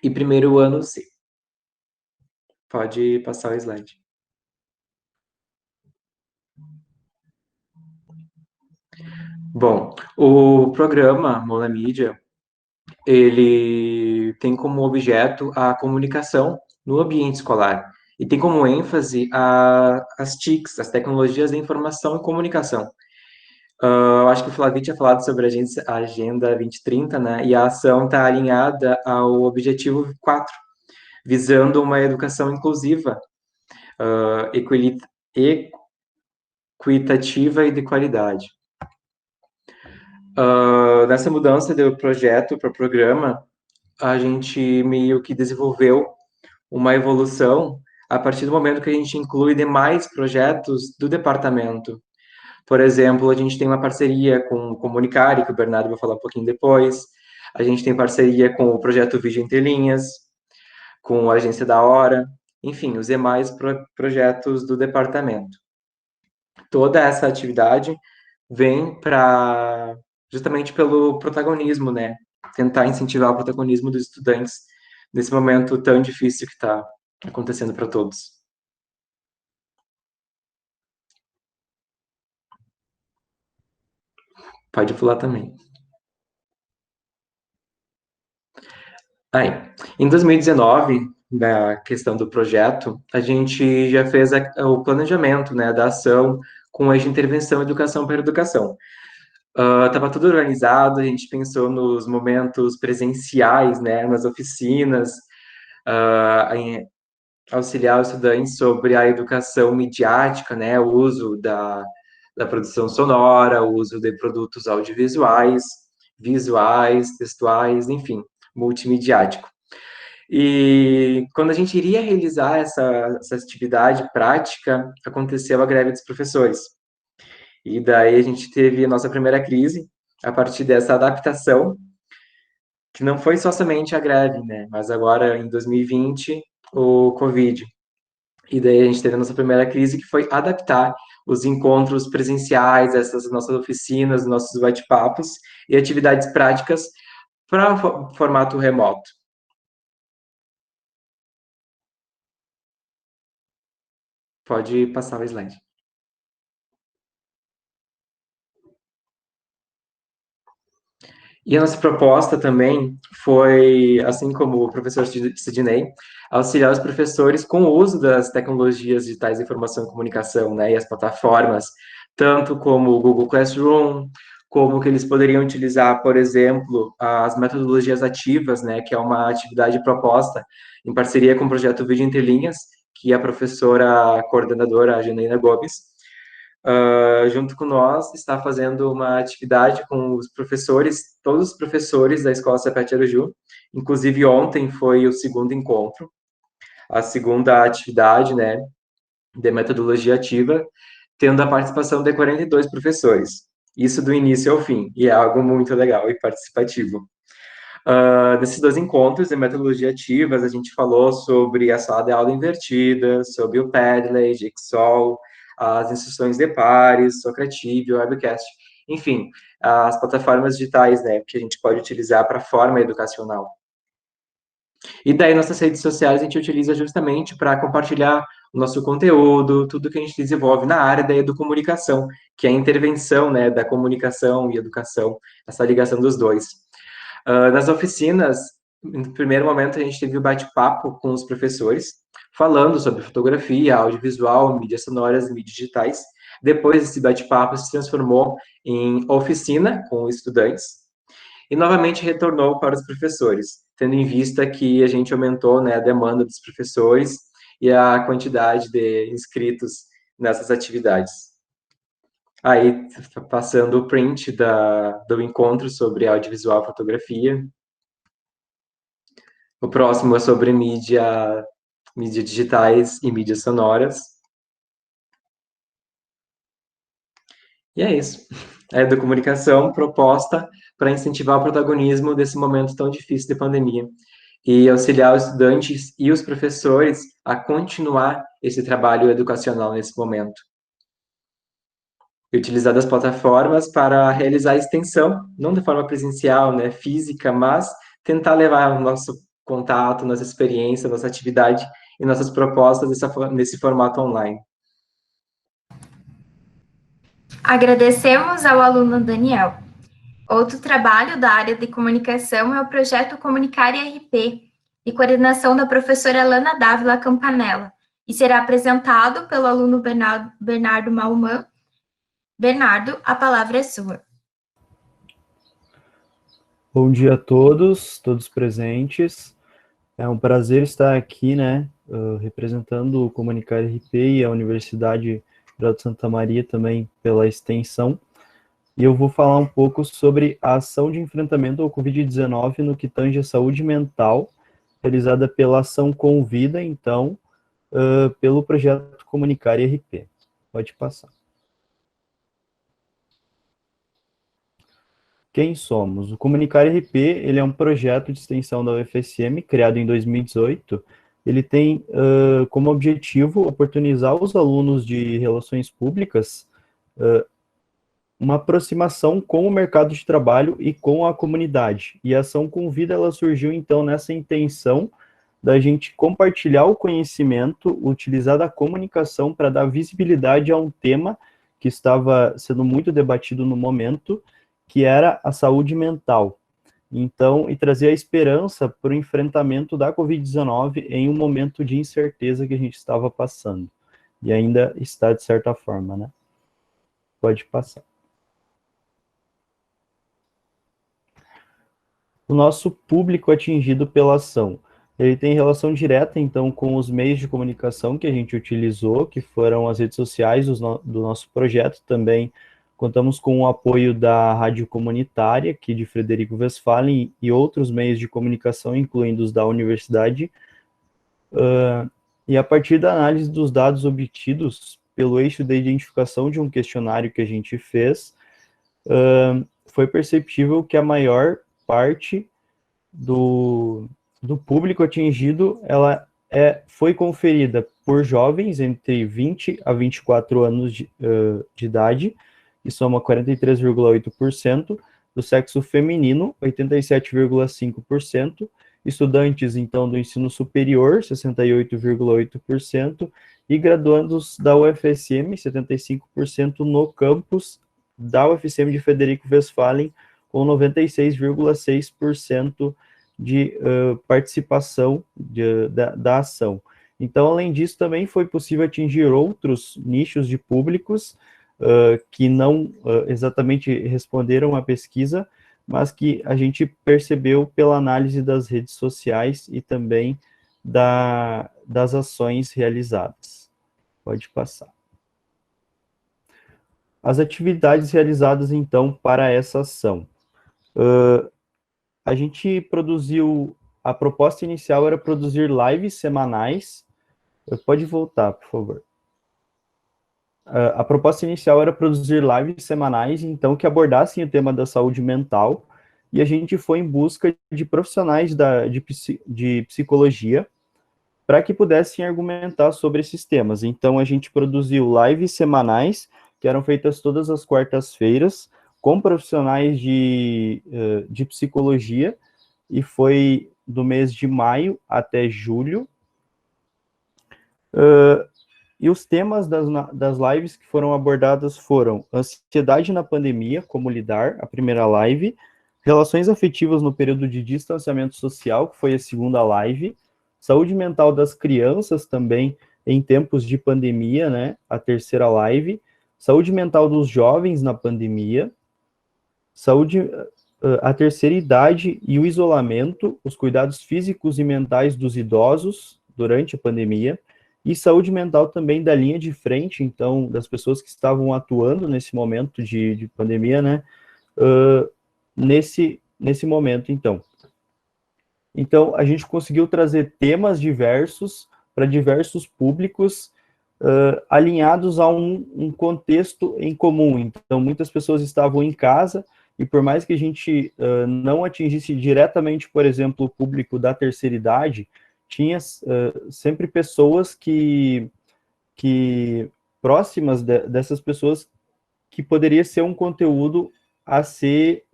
e 1º ano C. Pode passar o slide. Bom, o programa Mão na Mídia, ele tem como objeto a comunicação no ambiente escolar e tem como ênfase as TICs, as tecnologias de informação e comunicação. Eu acho que o Flavio tinha falado sobre a Agenda 2030, né? E a ação está alinhada ao objetivo 4, visando uma educação inclusiva, equitativa e de qualidade. Nessa mudança do projeto para o programa, a gente meio que desenvolveu uma evolução a partir do momento que a gente inclui demais projetos do departamento. Por exemplo, a gente tem uma parceria com o Comunicare, que o Bernardo vai falar um pouquinho depois. A gente tem parceria com o projeto Vídeo Entre Linhas, com a Agência da Hora, enfim, os demais projetos do departamento. Toda essa atividade vem justamente pelo protagonismo, né? Tentar incentivar o protagonismo dos estudantes nesse momento tão difícil que está acontecendo para todos. Pode pular também. Aí, em 2019, na questão do projeto, a gente já fez o planejamento, né, da ação com a intervenção Educação para Educação. Estava tudo organizado, a gente pensou nos momentos presenciais, né, nas oficinas, em auxiliar os estudantes sobre a educação midiática, né, o uso da produção sonora, o uso de produtos audiovisuais, visuais, textuais, enfim, multimediático. E quando a gente iria realizar essa atividade prática, aconteceu a greve dos professores. E daí a gente teve a nossa primeira crise, a partir dessa adaptação, que não foi só somente a greve, né? Mas agora, em 2020, o Covid. E daí a gente teve a nossa primeira crise, que foi adaptar os encontros presenciais, essas nossas oficinas, nossos bate-papos e atividades práticas para formato remoto. Pode passar o slide. E a nossa proposta também foi, assim como o professor Sidney, auxiliar os professores com o uso das tecnologias digitais de informação e comunicação, né, e as plataformas, tanto como o Google Classroom, como que eles poderiam utilizar, por exemplo, as metodologias ativas, né, que é uma atividade proposta em parceria com o projeto Vídeo Entre Linhas, que a professora coordenadora, a Janaína Gomes, junto com nós, está fazendo uma atividade com os professores, todos os professores da Escola Sapete Araju. Inclusive, ontem foi o segundo encontro, a segunda atividade, né, de metodologia ativa, tendo a participação de 42 professores. Isso do início ao fim, e é algo muito legal e participativo. Desses dois encontros de metodologia ativas, a gente falou sobre a sala de aula invertida, sobre o Padlet, Jigsaw, as instruções de pares, Socrative, Webcast, enfim, as plataformas digitais, né, que a gente pode utilizar para a forma educacional. E daí, nossas redes sociais a gente utiliza justamente para compartilhar o nosso conteúdo, tudo que a gente desenvolve na área da educomunicação, que é a intervenção, né, da comunicação e educação, essa ligação dos dois. Nas oficinas, no primeiro momento, a gente teve o bate-papo com os professores, falando sobre fotografia, audiovisual, mídias sonoras, mídias digitais. Depois, esse bate-papo se transformou em oficina com os estudantes e, novamente, retornou para os professores, tendo em vista que a gente aumentou, né, a demanda dos professores e a quantidade de inscritos nessas atividades. Aí, passando o print do encontro sobre audiovisual e fotografia. O próximo é sobre mídias digitais e mídias sonoras. E é isso. É a educomunicação proposta para incentivar o protagonismo desse momento tão difícil de pandemia e auxiliar os estudantes e os professores a continuar esse trabalho educacional nesse momento. E utilizar das plataformas para realizar a extensão, não de forma presencial, né, física, mas tentar levar o nosso contato, nossa experiência, nossa atividade e nossas propostas nesse formato online. Agradecemos ao aluno Daniel. Outro trabalho da área de comunicação é o projeto Comunicare RP, de coordenação da professora Lana Dávila Campanella, e será apresentado pelo aluno Bernardo Malman. Bernardo, a palavra é sua. Bom dia a todos presentes. É um prazer estar aqui, né, representando o Comunicare RP e a Universidade Brado Santa Maria também pela extensão. E eu vou falar um pouco sobre a ação de enfrentamento ao Covid-19 no que tange a saúde mental, realizada pela Ação Convida, então, pelo projeto Comunicar RP. Pode passar. Quem somos? O Comunicar RP, ele é um projeto de extensão da UFSM, criado em 2018. Ele tem como objetivo oportunizar os alunos de relações públicas uma aproximação com o mercado de trabalho e com a comunidade. E a Ação Convida, ela surgiu, então, nessa intenção da gente compartilhar o conhecimento, utilizar da comunicação para dar visibilidade a um tema que estava sendo muito debatido no momento, que era a saúde mental. Então, e trazer a esperança para o enfrentamento da Covid-19 em um momento de incerteza que a gente estava passando. E ainda está, de certa forma, né? Pode passar. O nosso público atingido pela ação, ele tem relação direta, então, com os meios de comunicação que a gente utilizou, que foram as redes sociais do nosso projeto. Também contamos com o apoio da Rádio Comunitária, aqui de Frederico Westphalen, e outros meios de comunicação, incluindo os da universidade. E a partir da análise dos dados obtidos pelo eixo da identificação de um questionário que a gente fez, foi perceptível que a maior parte do público atingido, ela foi conferida por jovens entre 20 a 24 anos de idade, que soma 43,8%, do sexo feminino, 87,5%, estudantes, então, do ensino superior, 68,8%, e graduandos da UFSM, 75% no campus da UFSM de Frederico Westphalen, com 96,6% de participação da ação. Então, além disso, também foi possível atingir outros nichos de públicos que não exatamente responderam à pesquisa, mas que a gente percebeu pela análise das redes sociais e também das ações realizadas. Pode passar. As atividades realizadas, então, para essa ação. A gente produziu, a proposta inicial era produzir lives semanais. Pode voltar, por favor. A proposta inicial era produzir lives semanais, então, que abordassem o tema da saúde mental, e a gente foi em busca de profissionais de psicologia para que pudessem argumentar sobre esses temas. Então, a gente produziu lives semanais, que eram feitas todas as quartas-feiras, com profissionais de psicologia, e foi do mês de maio até julho. E os temas das lives que foram abordadas foram ansiedade na pandemia, como lidar, a primeira live, relações afetivas no período de distanciamento social, que foi a segunda live, saúde mental das crianças também em tempos de pandemia, né, a terceira live, saúde mental dos jovens na pandemia, a terceira idade e o isolamento, os cuidados físicos e mentais dos idosos durante a pandemia, e saúde mental também da linha de frente, então, das pessoas que estavam atuando nesse momento de pandemia, né, nesse momento, então. Então, a gente conseguiu trazer temas diversos para diversos públicos, alinhados a um contexto em comum. Então, muitas pessoas estavam em casa, e por mais que a gente não atingisse diretamente, por exemplo, o público da terceira idade, tinha sempre pessoas que próximas dessas pessoas, que poderia ser um conteúdo a ser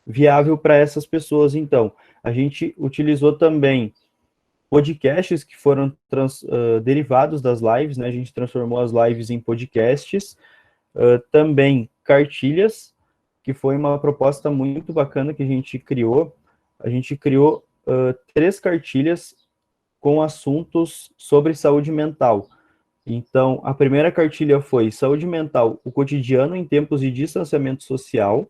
viável para essas pessoas. Então, a gente utilizou também podcasts que foram derivados das lives, né? A gente transformou as lives em podcasts, também cartilhas, que foi uma proposta muito bacana que a gente criou. A gente criou 3 cartilhas com assuntos sobre saúde mental. Então, a primeira cartilha foi Saúde Mental, o cotidiano em tempos de distanciamento social.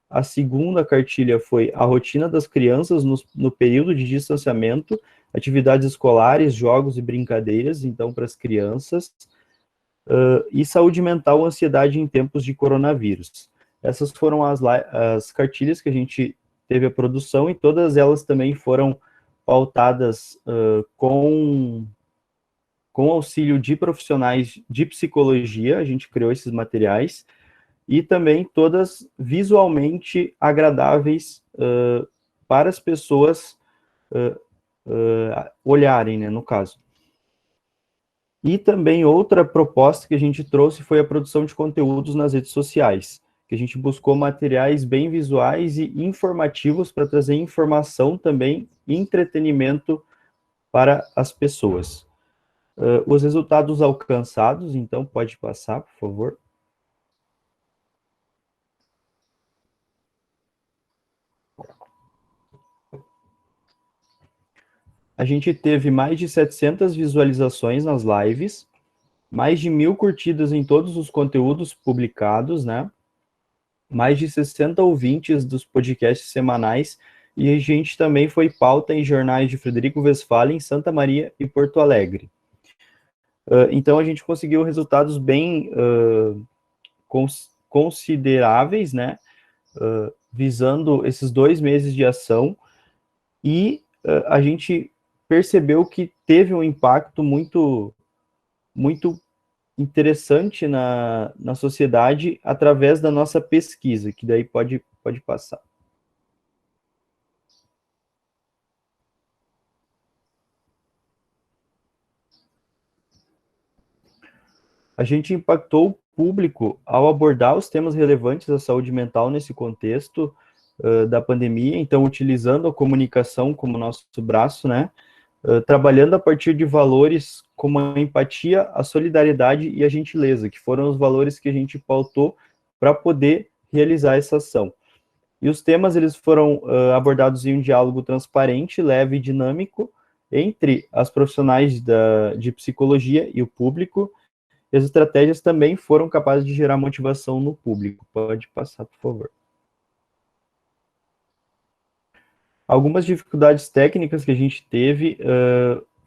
A segunda cartilha foi A rotina das crianças no período de distanciamento, atividades escolares, jogos e brincadeiras, então, para as crianças. e saúde mental, ansiedade em tempos de coronavírus. Essas foram as cartilhas que a gente teve a produção, e todas elas também foram pautadas com auxílio de profissionais de psicologia. A gente criou esses materiais, e também todas visualmente agradáveis para as pessoas olharem, né, no caso. E também outra proposta que a gente trouxe foi a produção de conteúdos nas redes sociais, que a gente buscou materiais bem visuais e informativos para trazer informação também e entretenimento para as pessoas. Os resultados alcançados, então, pode passar, por favor. A gente teve mais de 700 visualizações nas lives, mais de 1.000 curtidas em todos os conteúdos publicados, né? Mais de 60 ouvintes dos podcasts semanais, e a gente também foi pauta em jornais de Frederico Westphalen, Santa Maria e Porto Alegre. Então, a gente conseguiu resultados bem consideráveis, né? Visando esses 2 meses de ação, e a gente percebeu que teve um impacto muito interessante na sociedade através da nossa pesquisa, que daí pode passar. A gente impactou o público ao abordar os temas relevantes da saúde mental nesse contexto da pandemia, então utilizando a comunicação como nosso braço, né? Trabalhando a partir de valores como a empatia, a solidariedade e a gentileza, que foram os valores que a gente pautou para poder realizar essa ação. E os temas, eles foram abordados em um diálogo transparente, leve e dinâmico entre as profissionais de psicologia e o público. E as estratégias também foram capazes de gerar motivação no público. Pode passar, por favor. Algumas dificuldades técnicas que a gente teve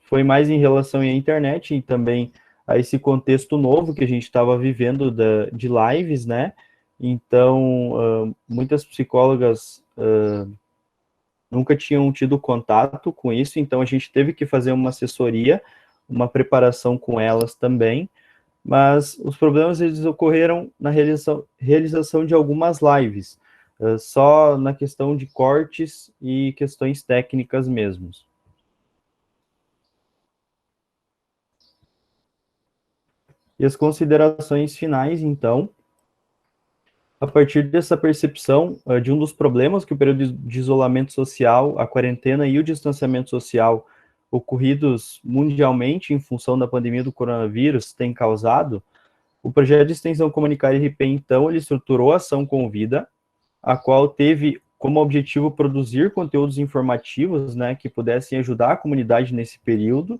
foi mais em relação à internet e também a esse contexto novo que a gente estava vivendo de lives, né? Então, muitas psicólogas nunca tinham tido contato com isso, então a gente teve que fazer uma assessoria, uma preparação com elas também, mas os problemas eles ocorreram na realização de algumas lives, só na questão de cortes e questões técnicas mesmos. E as considerações finais, então, a partir dessa percepção de um dos problemas que o período de isolamento social, a quarentena e o distanciamento social ocorridos mundialmente em função da pandemia do coronavírus tem causado, o projeto de extensão Comunicar RP, então, ele estruturou a ação Convida, a qual teve como objetivo produzir conteúdos informativos, né, que pudessem ajudar a comunidade nesse período,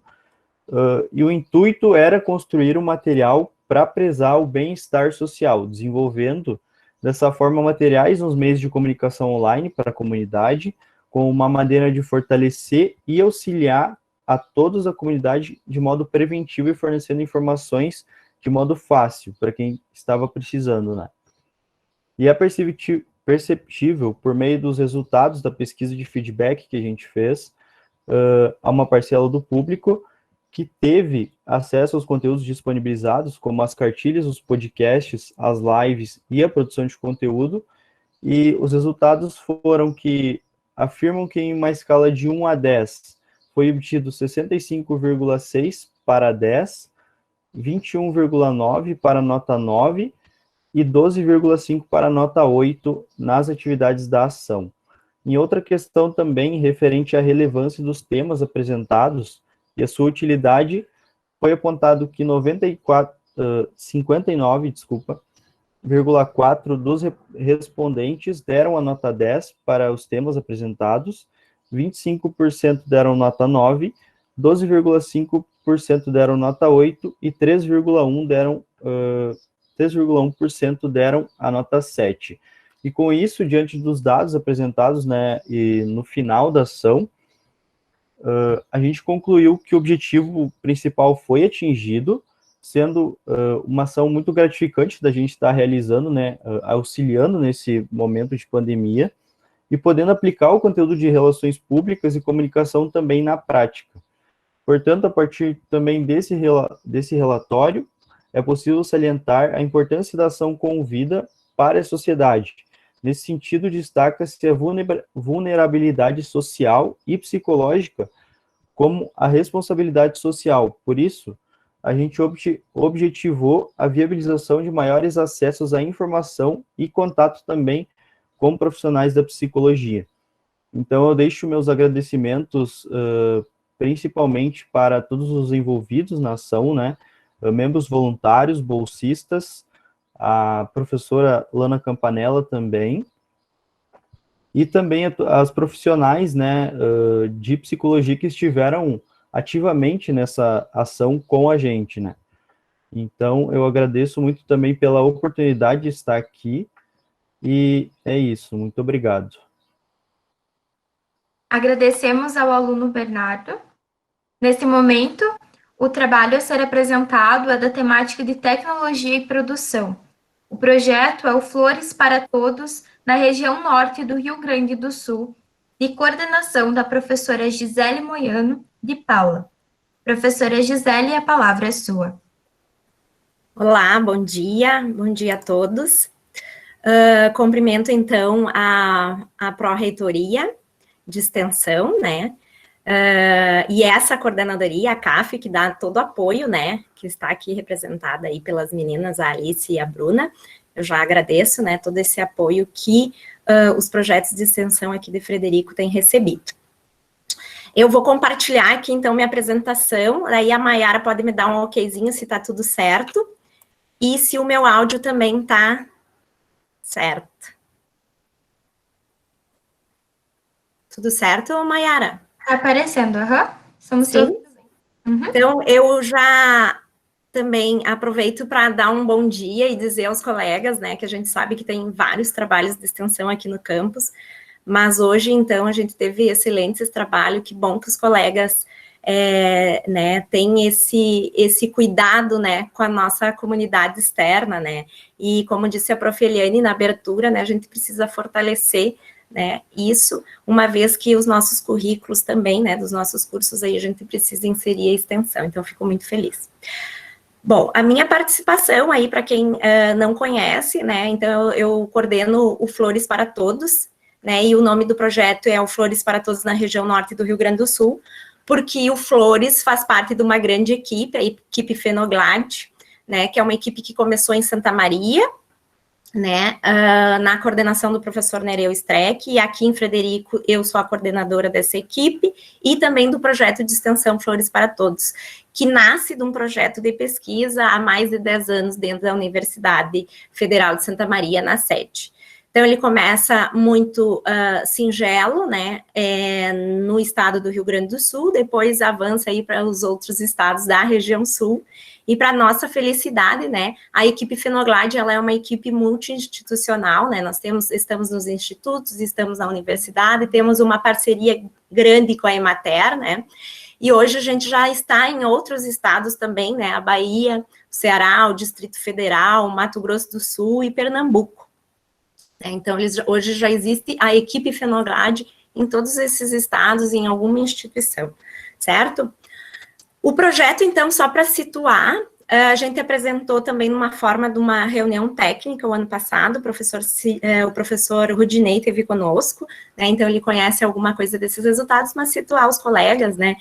e o intuito era construir um material para prezar o bem-estar social, desenvolvendo, dessa forma, materiais nos meios de comunicação online para a comunidade, com uma maneira de fortalecer e auxiliar a todos a comunidade de modo preventivo e fornecendo informações de modo fácil para quem estava precisando, né? E é perceptível, por meio dos resultados da pesquisa de feedback que a gente fez, a uma parcela do público que teve acesso aos conteúdos disponibilizados, como as cartilhas, os podcasts, as lives e a produção de conteúdo, e os resultados foram que afirmam que em uma escala de 1 a 10 foi obtido 65,6 para 10, 21,9 para nota 9 e 12,5 para nota 8 nas atividades da ação. Em outra questão também, referente à relevância dos temas apresentados e a sua utilidade, foi apontado que 59,4% dos respondentes deram a nota 10 para os temas apresentados, 25% deram nota 9, 12,5% deram nota 8 e 3,1% deram a nota 7. E com isso, diante dos dados apresentados, né, e no final da ação, a gente concluiu que o objetivo principal foi atingido, sendo uma ação muito gratificante da gente estar realizando, né, auxiliando nesse momento de pandemia e podendo aplicar o conteúdo de relações públicas e comunicação também na prática. Portanto, a partir também desse relatório, é possível salientar a importância da ação com vida para a sociedade. Nesse sentido, destaca-se a vulnerabilidade social e psicológica como a responsabilidade social. Por isso, a gente objetivou a viabilização de maiores acessos à informação e contato também com profissionais da psicologia. Então, eu deixo meus agradecimentos principalmente para todos os envolvidos na ação, né, membros voluntários, bolsistas, a professora Lana Campanella também, e também as profissionais, né, de psicologia que estiveram ativamente nessa ação com a gente, né. Então, eu agradeço muito também pela oportunidade de estar aqui, e é isso, muito obrigado. Agradecemos ao aluno Bernardo. Nesse momento, o trabalho a ser apresentado é da temática de tecnologia e produção. O projeto é o Flores para Todos, na região norte do Rio Grande do Sul, de coordenação da professora Gisele Moiano, de Paula. Professora Gisele, a palavra é sua. Olá, bom dia a todos. Cumprimento, então, a Pró-Reitoria de Extensão, né, e essa coordenadoria, a CAF, que dá todo o apoio, né, que está aqui representada aí pelas meninas, a Alice e a Bruna. Eu já agradeço, né, todo esse apoio que os projetos de extensão aqui de Frederico têm recebido. Eu vou compartilhar aqui, então, minha apresentação, daí a Mayara pode me dar um okzinho se está tudo certo, e se o meu áudio também está certo. Tudo certo, Mayara? Está aparecendo, Somos Sim. todos. Uhum. Então, eu já também aproveito para dar um bom dia e dizer aos colegas, né, que a gente sabe que tem vários trabalhos de extensão aqui no campus, mas hoje, então, a gente teve excelentes trabalhos, que bom que os colegas né, têm esse cuidado, né, com a nossa comunidade externa, né, e como disse a prof. Eliane na abertura, né, a gente precisa fortalecer, né, isso, uma vez que os nossos currículos também, né, dos nossos cursos aí, a gente precisa inserir a extensão, então fico muito feliz. Bom, a minha participação aí, para quem não conhece, né, então eu coordeno o Flores para Todos, né, e o nome do projeto é o Flores para Todos na região norte do Rio Grande do Sul, porque o Flores faz parte de uma grande equipe, a equipe Fenoglad, né, que é uma equipe que começou em Santa Maria, né, na coordenação do professor Nereu Streck, e aqui em Frederico eu sou a coordenadora dessa equipe, e também do projeto de extensão Flores para Todos, que nasce de um projeto de pesquisa há mais de 10 anos dentro da Universidade Federal de Santa Maria, na sede. Então, ele começa muito singelo, né, no estado do Rio Grande do Sul, depois avança aí para os outros estados da região sul, e para nossa felicidade, né, a equipe Fenoglad, ela é uma equipe multi-institucional, né, estamos nos institutos, estamos na universidade, temos uma parceria grande com a Emater, né, e hoje a gente já está em outros estados também, né, a Bahia, o Ceará, o Distrito Federal, o Mato Grosso do Sul e Pernambuco. Então, hoje já existe a equipe Fenoglad em todos esses estados, em alguma instituição, certo? O projeto, então, só para situar, a gente apresentou também numa forma de uma reunião técnica o ano passado, o professor Rudinei esteve conosco, né, então ele conhece alguma coisa desses resultados, mas situar os colegas, né,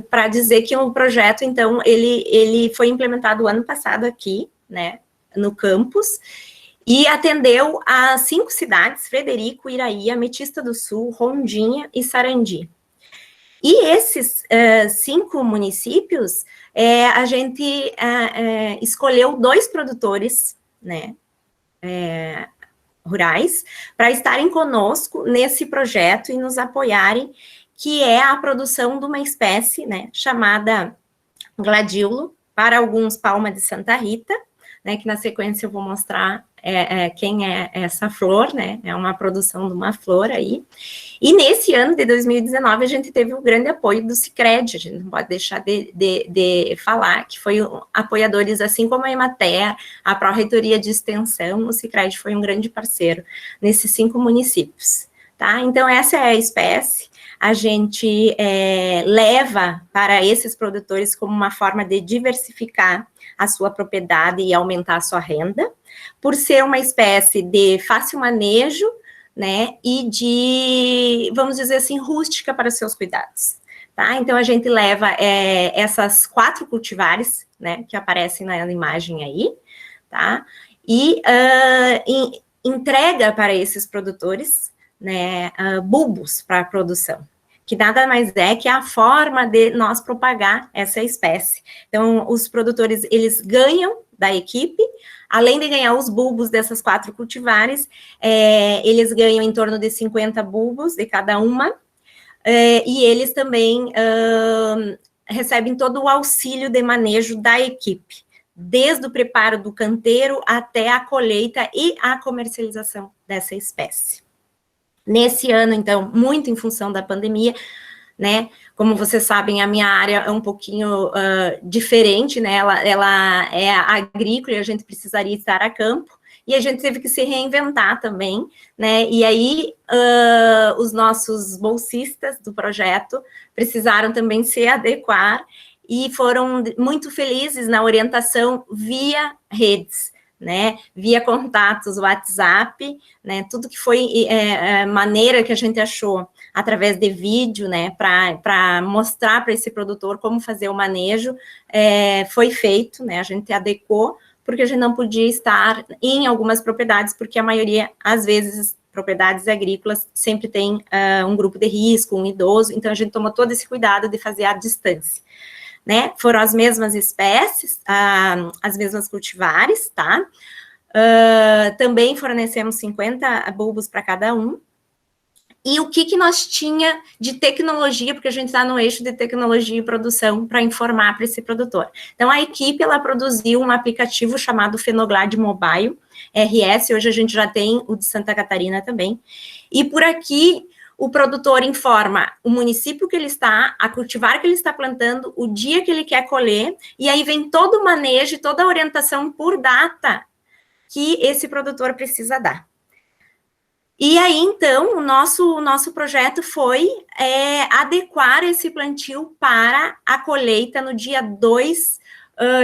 para dizer que o projeto, então, ele foi implementado o ano passado aqui, né, no campus, e atendeu a 5 cidades, Frederico, Iraí, Ametista do Sul, Rondinha e Sarandi. E esses 5 municípios, a gente escolheu 2 produtores, né, rurais, para estarem conosco nesse projeto e nos apoiarem, que é a produção de uma espécie, né, chamada gladiolo, para alguns palma de Santa Rita, né, que na sequência eu vou mostrar quem é essa flor, né? É uma produção de uma flor aí. E nesse ano de 2019, a gente teve o grande apoio do Sicredi, a gente não pode deixar de falar, que foi apoiadores, assim como a Emater, a Pró-Reitoria de Extensão, o Sicredi foi um grande parceiro nesses 5 municípios, tá? Então, essa é a espécie, a gente leva para esses produtores como uma forma de diversificar a sua propriedade e aumentar a sua renda, por ser uma espécie de fácil manejo, né, e de, vamos dizer assim, rústica para os seus cuidados, tá? Então, a gente leva essas 4 cultivares, né, que aparecem na imagem aí, tá? E entrega para esses produtores, né, bulbos para a produção, que nada mais é que a forma de nós propagar essa espécie. Então, os produtores, eles ganham da equipe, além de ganhar os bulbos dessas 4 cultivares, eles ganham em torno de 50 bulbos de cada uma, e eles também recebem todo o auxílio de manejo da equipe, desde o preparo do canteiro até a colheita e a comercialização dessa espécie. Nesse ano, então, muito em função da pandemia, né, como vocês sabem, a minha área é um pouquinho diferente, né, ela é agrícola e a gente precisaria estar a campo, e a gente teve que se reinventar também, né, e aí os nossos bolsistas do projeto precisaram também se adequar e foram muito felizes na orientação via redes, né, via contatos, WhatsApp, né, tudo que foi maneira que a gente achou através de vídeo, né, para mostrar para esse produtor como fazer o manejo, foi feito, né, a gente adequou, porque a gente não podia estar em algumas propriedades, porque a maioria, às vezes, propriedades agrícolas sempre tem um grupo de risco, um idoso, então a gente tomou todo esse cuidado de fazer à distância. Né, foram as mesmas espécies, as mesmas cultivares, tá? Também fornecemos 50 bulbos para cada um. E o que nós tinha de tecnologia, porque a gente está no eixo de tecnologia e produção para informar para esse produtor. Então, a equipe, ela produziu um aplicativo chamado Fenoglade Mobile, RS, hoje a gente já tem o de Santa Catarina também. E por aqui, o produtor informa o município que ele está, a cultivar que ele está plantando, o dia que ele quer colher, e aí vem todo o manejo, toda a orientação por data que esse produtor precisa dar. E aí, então, o nosso projeto foi adequar esse plantio para a colheita no dia 2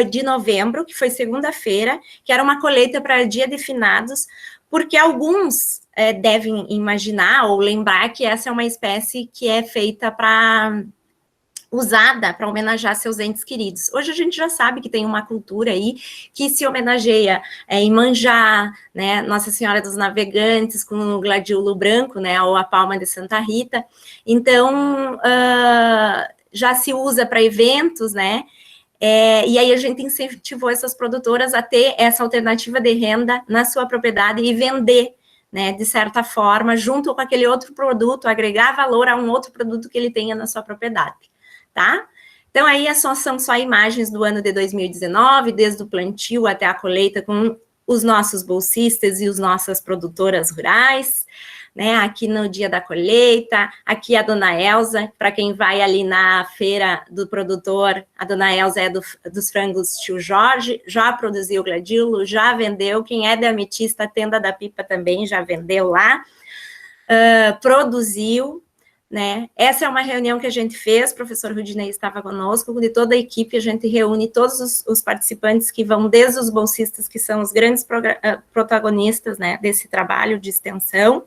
de novembro, que foi segunda-feira, que era uma colheita para dia de finados, porque alguns devem imaginar ou lembrar que essa é uma espécie que é feita usada para homenagear seus entes queridos. Hoje a gente já sabe que tem uma cultura aí que se homenageia em Manjá, né, Nossa Senhora dos Navegantes, com o gladiolo branco, né, ou a palma de Santa Rita. Então, já se usa para eventos, né, e aí a gente incentivou essas produtoras a ter essa alternativa de renda na sua propriedade e vender, né, de certa forma, junto com aquele outro produto, agregar valor a um outro produto que ele tenha na sua propriedade, tá? Então, aí são só imagens do ano de 2019, desde o plantio até a colheita, com os nossos bolsistas e as nossas produtoras rurais, né, aqui no dia da colheita, aqui a dona Elza, para quem vai ali na feira do produtor, a dona Elza é dos frangos tio Jorge, já produziu gladiolo, já vendeu, quem é da Ametista, a Tenda da Pipa também já vendeu lá, produziu, né, essa é uma reunião que a gente fez, o professor Rudinei estava conosco, de toda a equipe, a gente reúne todos os participantes que vão, desde os bolsistas, que são os grandes protagonistas, né, desse trabalho de extensão,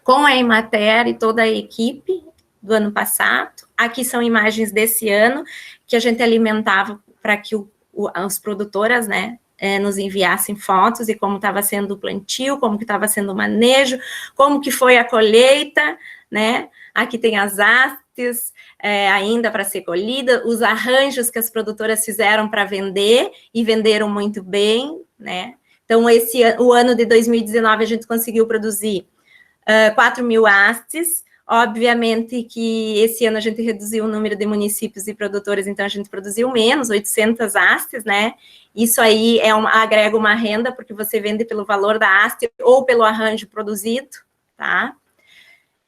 com a Emater e toda a equipe do ano passado. Aqui são imagens desse ano, que a gente alimentava para que as produtoras, né, nos enviassem fotos de como estava sendo o plantio, como que estava sendo o manejo, como que foi a colheita, né, aqui tem as hastes ainda para ser colhida, os arranjos que as produtoras fizeram para vender, e venderam muito bem, né, então o ano de 2019 a gente conseguiu produzir 4.000 hastes, Obviamente que esse ano a gente reduziu o número de municípios e produtores, então a gente produziu menos, 800 hastes, né? Isso aí agrega uma renda, porque você vende pelo valor da haste ou pelo arranjo produzido, tá?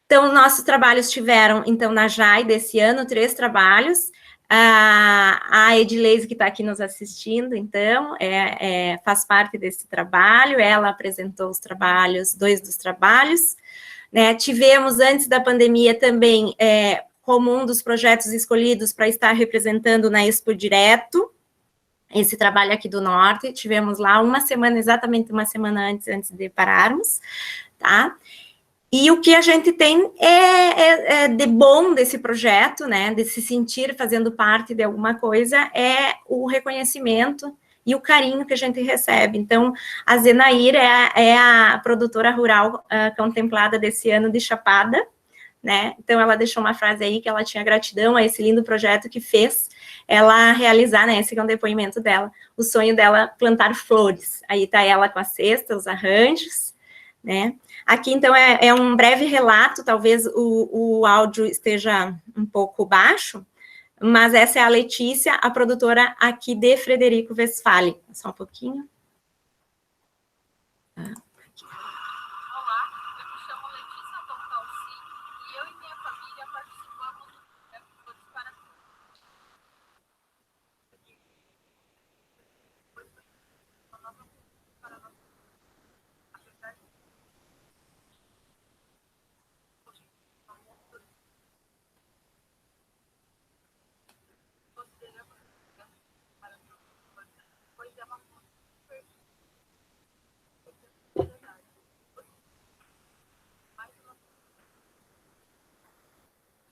Então, nossos trabalhos tiveram, então, na JAI desse ano, 3 trabalhos. A Edileise, que está aqui nos assistindo, então, faz parte desse trabalho, ela apresentou os trabalhos, 2 dos trabalhos, né? Tivemos, antes da pandemia, também, como um dos projetos escolhidos para estar representando na Expo Direto, esse trabalho aqui do Norte, tivemos lá exatamente uma semana antes de pararmos, tá? E o que a gente tem de bom desse projeto, né, de se sentir fazendo parte de alguma coisa, é o reconhecimento e o carinho que a gente recebe. Então, a Zenair é a produtora rural contemplada desse ano de Chapada, né? Então, ela deixou uma frase aí que ela tinha gratidão a esse lindo projeto que fez ela realizar, né, esse é um depoimento dela, o sonho dela plantar flores. Aí está ela com a cesta, os arranjos, né? Aqui, então, é um breve relato, talvez o áudio esteja um pouco baixo, mas essa é a Letícia, a produtora aqui de Frederico Westphalen. Só um pouquinho.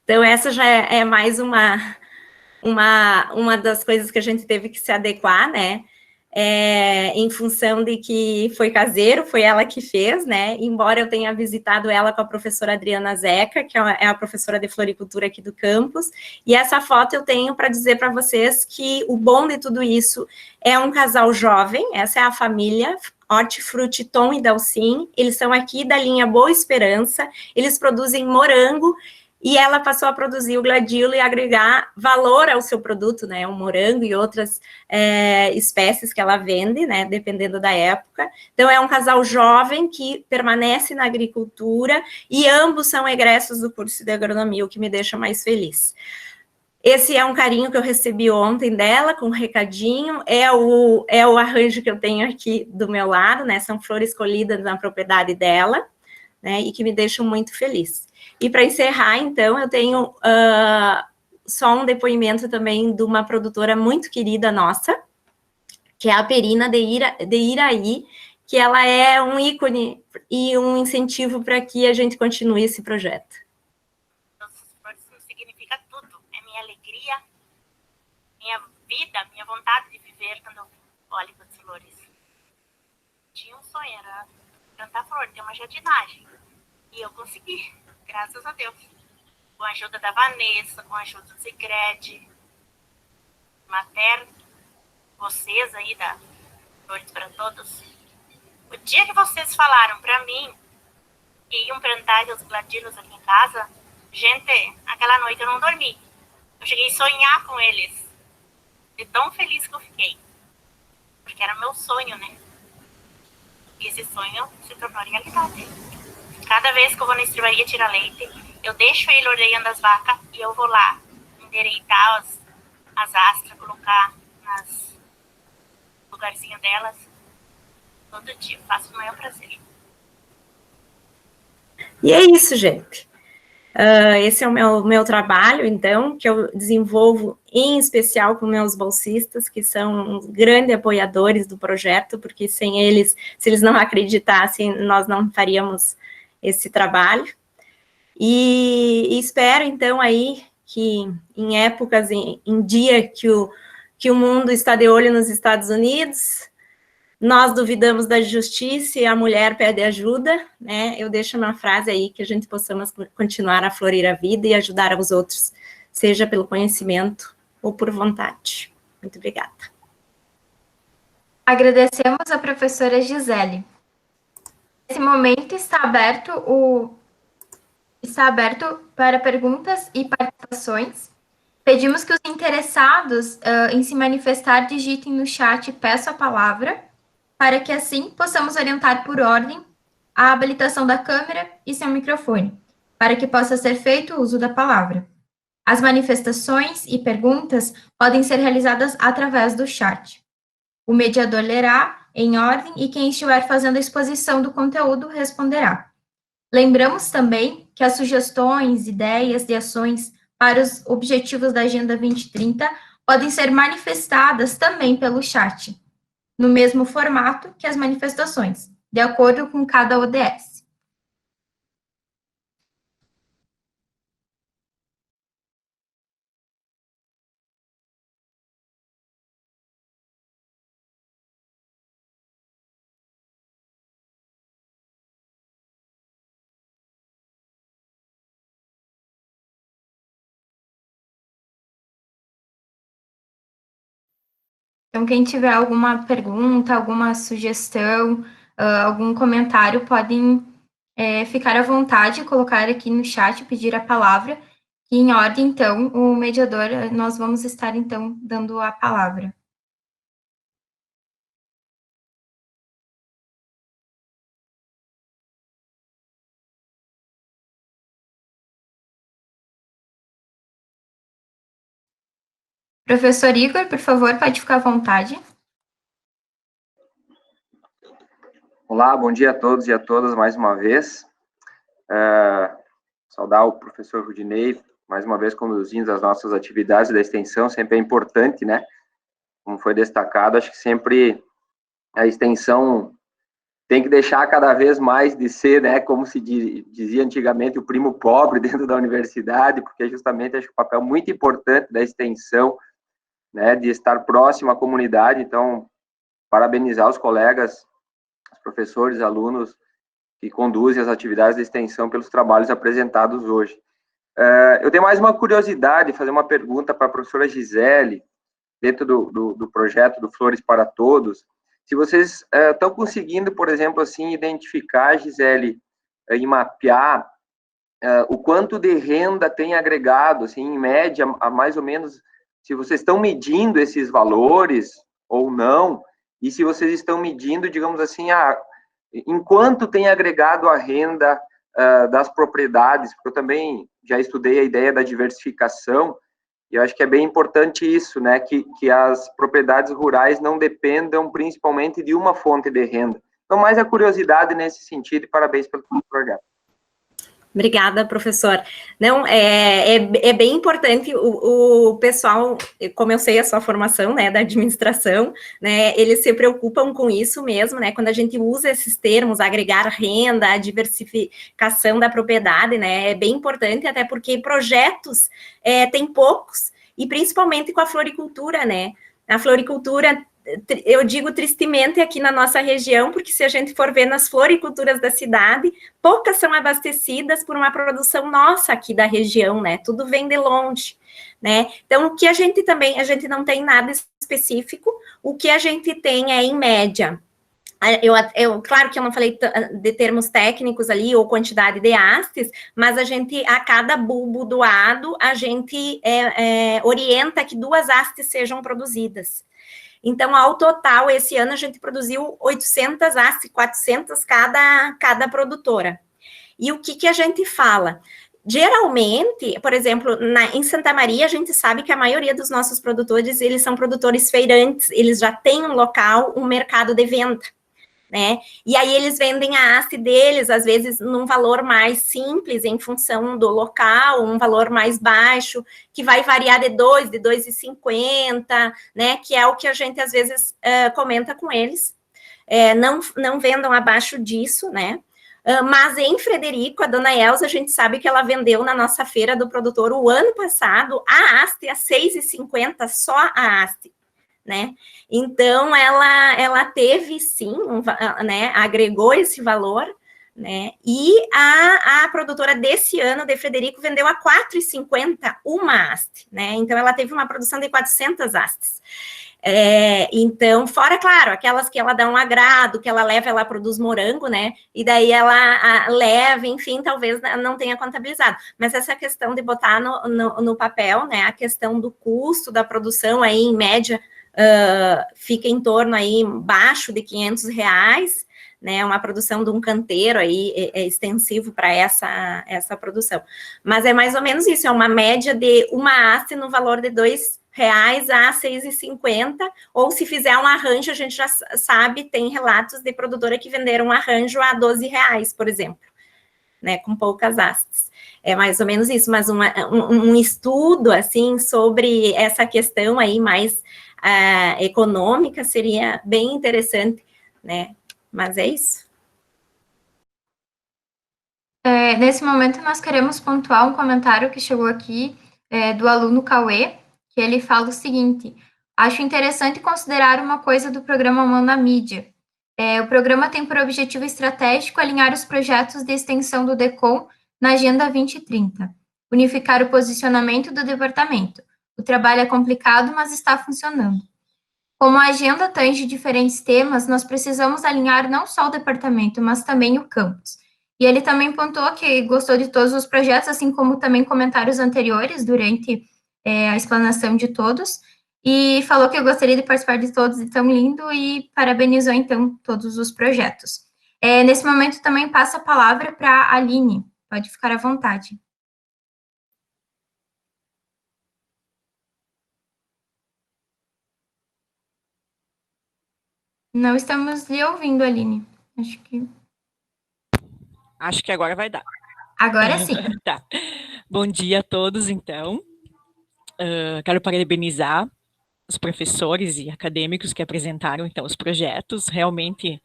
Então, essa já é mais uma das coisas que a gente teve que se adequar, né? Em função de que foi caseiro, foi ela que fez, né? Embora eu tenha visitado ela com a professora Adriana Zeca, que é a professora de floricultura aqui do campus, e essa foto eu tenho para dizer para vocês que o bom de tudo isso é um casal jovem, essa é a família, Hortifruti, Tom e Dalcin, eles são aqui da linha Boa Esperança, eles produzem morango, e ela passou a produzir o gladiola e agregar valor ao seu produto, né, o morango e outras espécies que ela vende, né, dependendo da época. Então, é um casal jovem que permanece na agricultura e ambos são egressos do curso de agronomia, o que me deixa mais feliz. Esse é um carinho que eu recebi ontem dela, com um recadinho, é o arranjo que eu tenho aqui do meu lado, né, são flores colhidas na propriedade dela, né, e que me deixam muito feliz. E para encerrar, então, eu tenho só um depoimento também de uma produtora muito querida nossa, que é a Perina de Iraí, que ela é um ícone e um incentivo para que a gente continue esse projeto. Isso significa tudo, é minha alegria, minha vida, minha vontade de viver quando eu olho para as flores. Tinha um sonho, era plantar flor, ter uma jardinagem, e eu consegui. Graças a Deus. Com a ajuda da Vanessa, com a ajuda do Zigred, Mater, vocês aí da Flores para Todos. O dia que vocês falaram para mim que iam plantar os gladiolos aqui em casa, gente, aquela noite eu não dormi. Eu cheguei a sonhar com eles. De tão feliz que eu fiquei. Porque era meu sonho, né? E esse sonho se tornou realidade. Cada vez que eu vou na estribaria tirar leite, eu deixo ele ordenhando as vacas e eu vou lá endereitar as astras, colocar nas lugarzinhos delas. Todo dia, faço o maior prazer. E é isso, gente. Esse é o meu trabalho, então, que eu desenvolvo em especial com meus bolsistas, que são grandes apoiadores do projeto, porque sem eles, se eles não acreditassem, nós não faríamos esse trabalho, e espero, então, aí, que em épocas, em dia que o mundo está de olho nos Estados Unidos, nós duvidamos da justiça e a mulher pede ajuda, né, eu deixo uma frase aí, que a gente possamos continuar a florir a vida e ajudar os outros, seja pelo conhecimento ou por vontade. Muito obrigada. Agradecemos a professora Gisele. Nesse momento está aberto o está aberto para perguntas e participações. Pedimos que os interessados em se manifestar digitem no chat "peço a palavra", para que assim possamos orientar por ordem a habilitação da câmera e seu microfone, para que possa ser feito o uso da palavra. As manifestações e perguntas podem ser realizadas através do chat. O mediador lerá em ordem e quem estiver fazendo a exposição do conteúdo responderá. Lembramos também que as sugestões, ideias e ações para os objetivos da Agenda 2030 podem ser manifestadas também pelo chat, no mesmo formato que as manifestações, de acordo com cada ODS. Então, quem tiver alguma pergunta, alguma sugestão, algum comentário, podem ficar à vontade, colocar aqui no chat, pedir a palavra, e em ordem, então, o mediador, nós vamos estar, então, dando a palavra. Professor Igor, por favor, pode ficar à vontade. Olá, bom dia a todos e a todas mais uma vez. Saudar o professor Rudinei, mais uma vez conduzindo as nossas atividades da extensão, sempre é importante, né? Como foi destacado, acho que sempre a extensão tem que deixar cada vez mais de ser, né, como se dizia antigamente, o primo pobre dentro da universidade, porque justamente acho que o papel muito importante da extensão, né, de estar próximo à comunidade. Então, parabenizar os colegas, os professores, alunos que conduzem as atividades de extensão pelos trabalhos apresentados hoje. Eu tenho mais uma curiosidade, fazer uma pergunta para a professora Gisele, dentro do projeto do Flores para Todos. Se vocês estão conseguindo, por exemplo, assim, identificar, Gisele, e mapear o quanto de renda tem agregado, assim, em média, a mais ou menos, se vocês estão medindo esses valores ou não, e se vocês estão medindo, digamos assim, em quanto tem agregado a renda das propriedades, porque eu também já estudei a ideia da diversificação, e eu acho que é bem importante isso, né, que as propriedades rurais não dependam principalmente de uma fonte de renda. Então, mais a curiosidade nesse sentido, e parabéns pelo projeto. Obrigada, professor. Não, é bem importante o pessoal, como eu sei a sua formação, né, da administração, né, eles se preocupam com isso mesmo, né, quando a gente usa esses termos, agregar renda, a diversificação da propriedade, né, é bem importante, até porque projetos tem poucos, e principalmente com a floricultura, né, a floricultura, eu digo tristemente aqui na nossa região, porque se a gente for ver nas floriculturas da cidade, poucas são abastecidas por uma produção nossa aqui da região, né? Tudo vem de longe, né? Então, o que a gente não tem nada específico, o que a gente tem é, em média, claro que eu não falei de termos técnicos ali, ou quantidade de hastes, mas a cada bulbo doado, a gente orienta que 2 hastes sejam produzidas. Então, ao total, esse ano a gente produziu 800 hastes, 400 cada produtora. E o que a gente fala? Geralmente, por exemplo, em Santa Maria, a gente sabe que a maioria dos nossos produtores, eles são produtores feirantes, eles já têm um local, um mercado de venda, né? E aí eles vendem a haste deles, às vezes, num valor mais simples, em função do local, um valor mais baixo, que vai variar de 2,50, né? Que é o que a gente, às vezes, comenta com eles. Não vendam abaixo disso, né? Mas em Frederico, a dona Elza, a gente sabe que ela vendeu na nossa feira do produtor o ano passado a haste a R$ 6,50, só a haste, né? Então, ela teve, sim, né, agregou esse valor, né? E a produtora desse ano, de Frederico, vendeu a R$ 4,50 uma haste, né? Então, ela teve uma produção de 400 hastes. Então, fora, claro, aquelas que ela dá um agrado, que ela leva, ela produz morango, né? E daí ela leva, enfim, talvez não tenha contabilizado. Mas essa questão de botar no papel, né? A questão do custo da produção aí, em média, fica em torno aí, baixo de R$500, né? Uma produção de um canteiro aí, extensivo para essa produção. Mas é mais ou menos isso, é uma média de uma haste no valor de R$2 a R$6,50, ou se fizer um arranjo, a gente já sabe, tem relatos de produtora que venderam um arranjo a R$12, por exemplo, né, com poucas hastes. É mais ou menos isso, mas um estudo, assim, sobre essa questão aí mais econômica seria bem interessante, né, mas é isso. Nesse momento, nós queremos pontuar um comentário que chegou aqui do aluno Cauê, que ele fala o seguinte: acho interessante considerar uma coisa do programa Mão na Mídia. O programa tem por objetivo estratégico alinhar os projetos de extensão do DECOM na Agenda 2030, unificar o posicionamento do departamento. O trabalho é complicado, mas está funcionando. Como a agenda tange diferentes temas, nós precisamos alinhar não só o departamento, mas também o campus. E ele também pontuou que gostou de todos os projetos, assim como também comentários anteriores durante a explanação de todos, e falou que eu gostaria de participar de todos, e tão lindo, e parabenizou, então, todos os projetos. Nesse momento, também passo a palavra para a Aline, pode ficar à vontade. Não estamos lhe ouvindo, Aline. Acho que agora vai dar. Agora sim. Tá. Bom dia a todos, então. Quero parabenizar os professores e acadêmicos que apresentaram, então, os projetos. Realmente,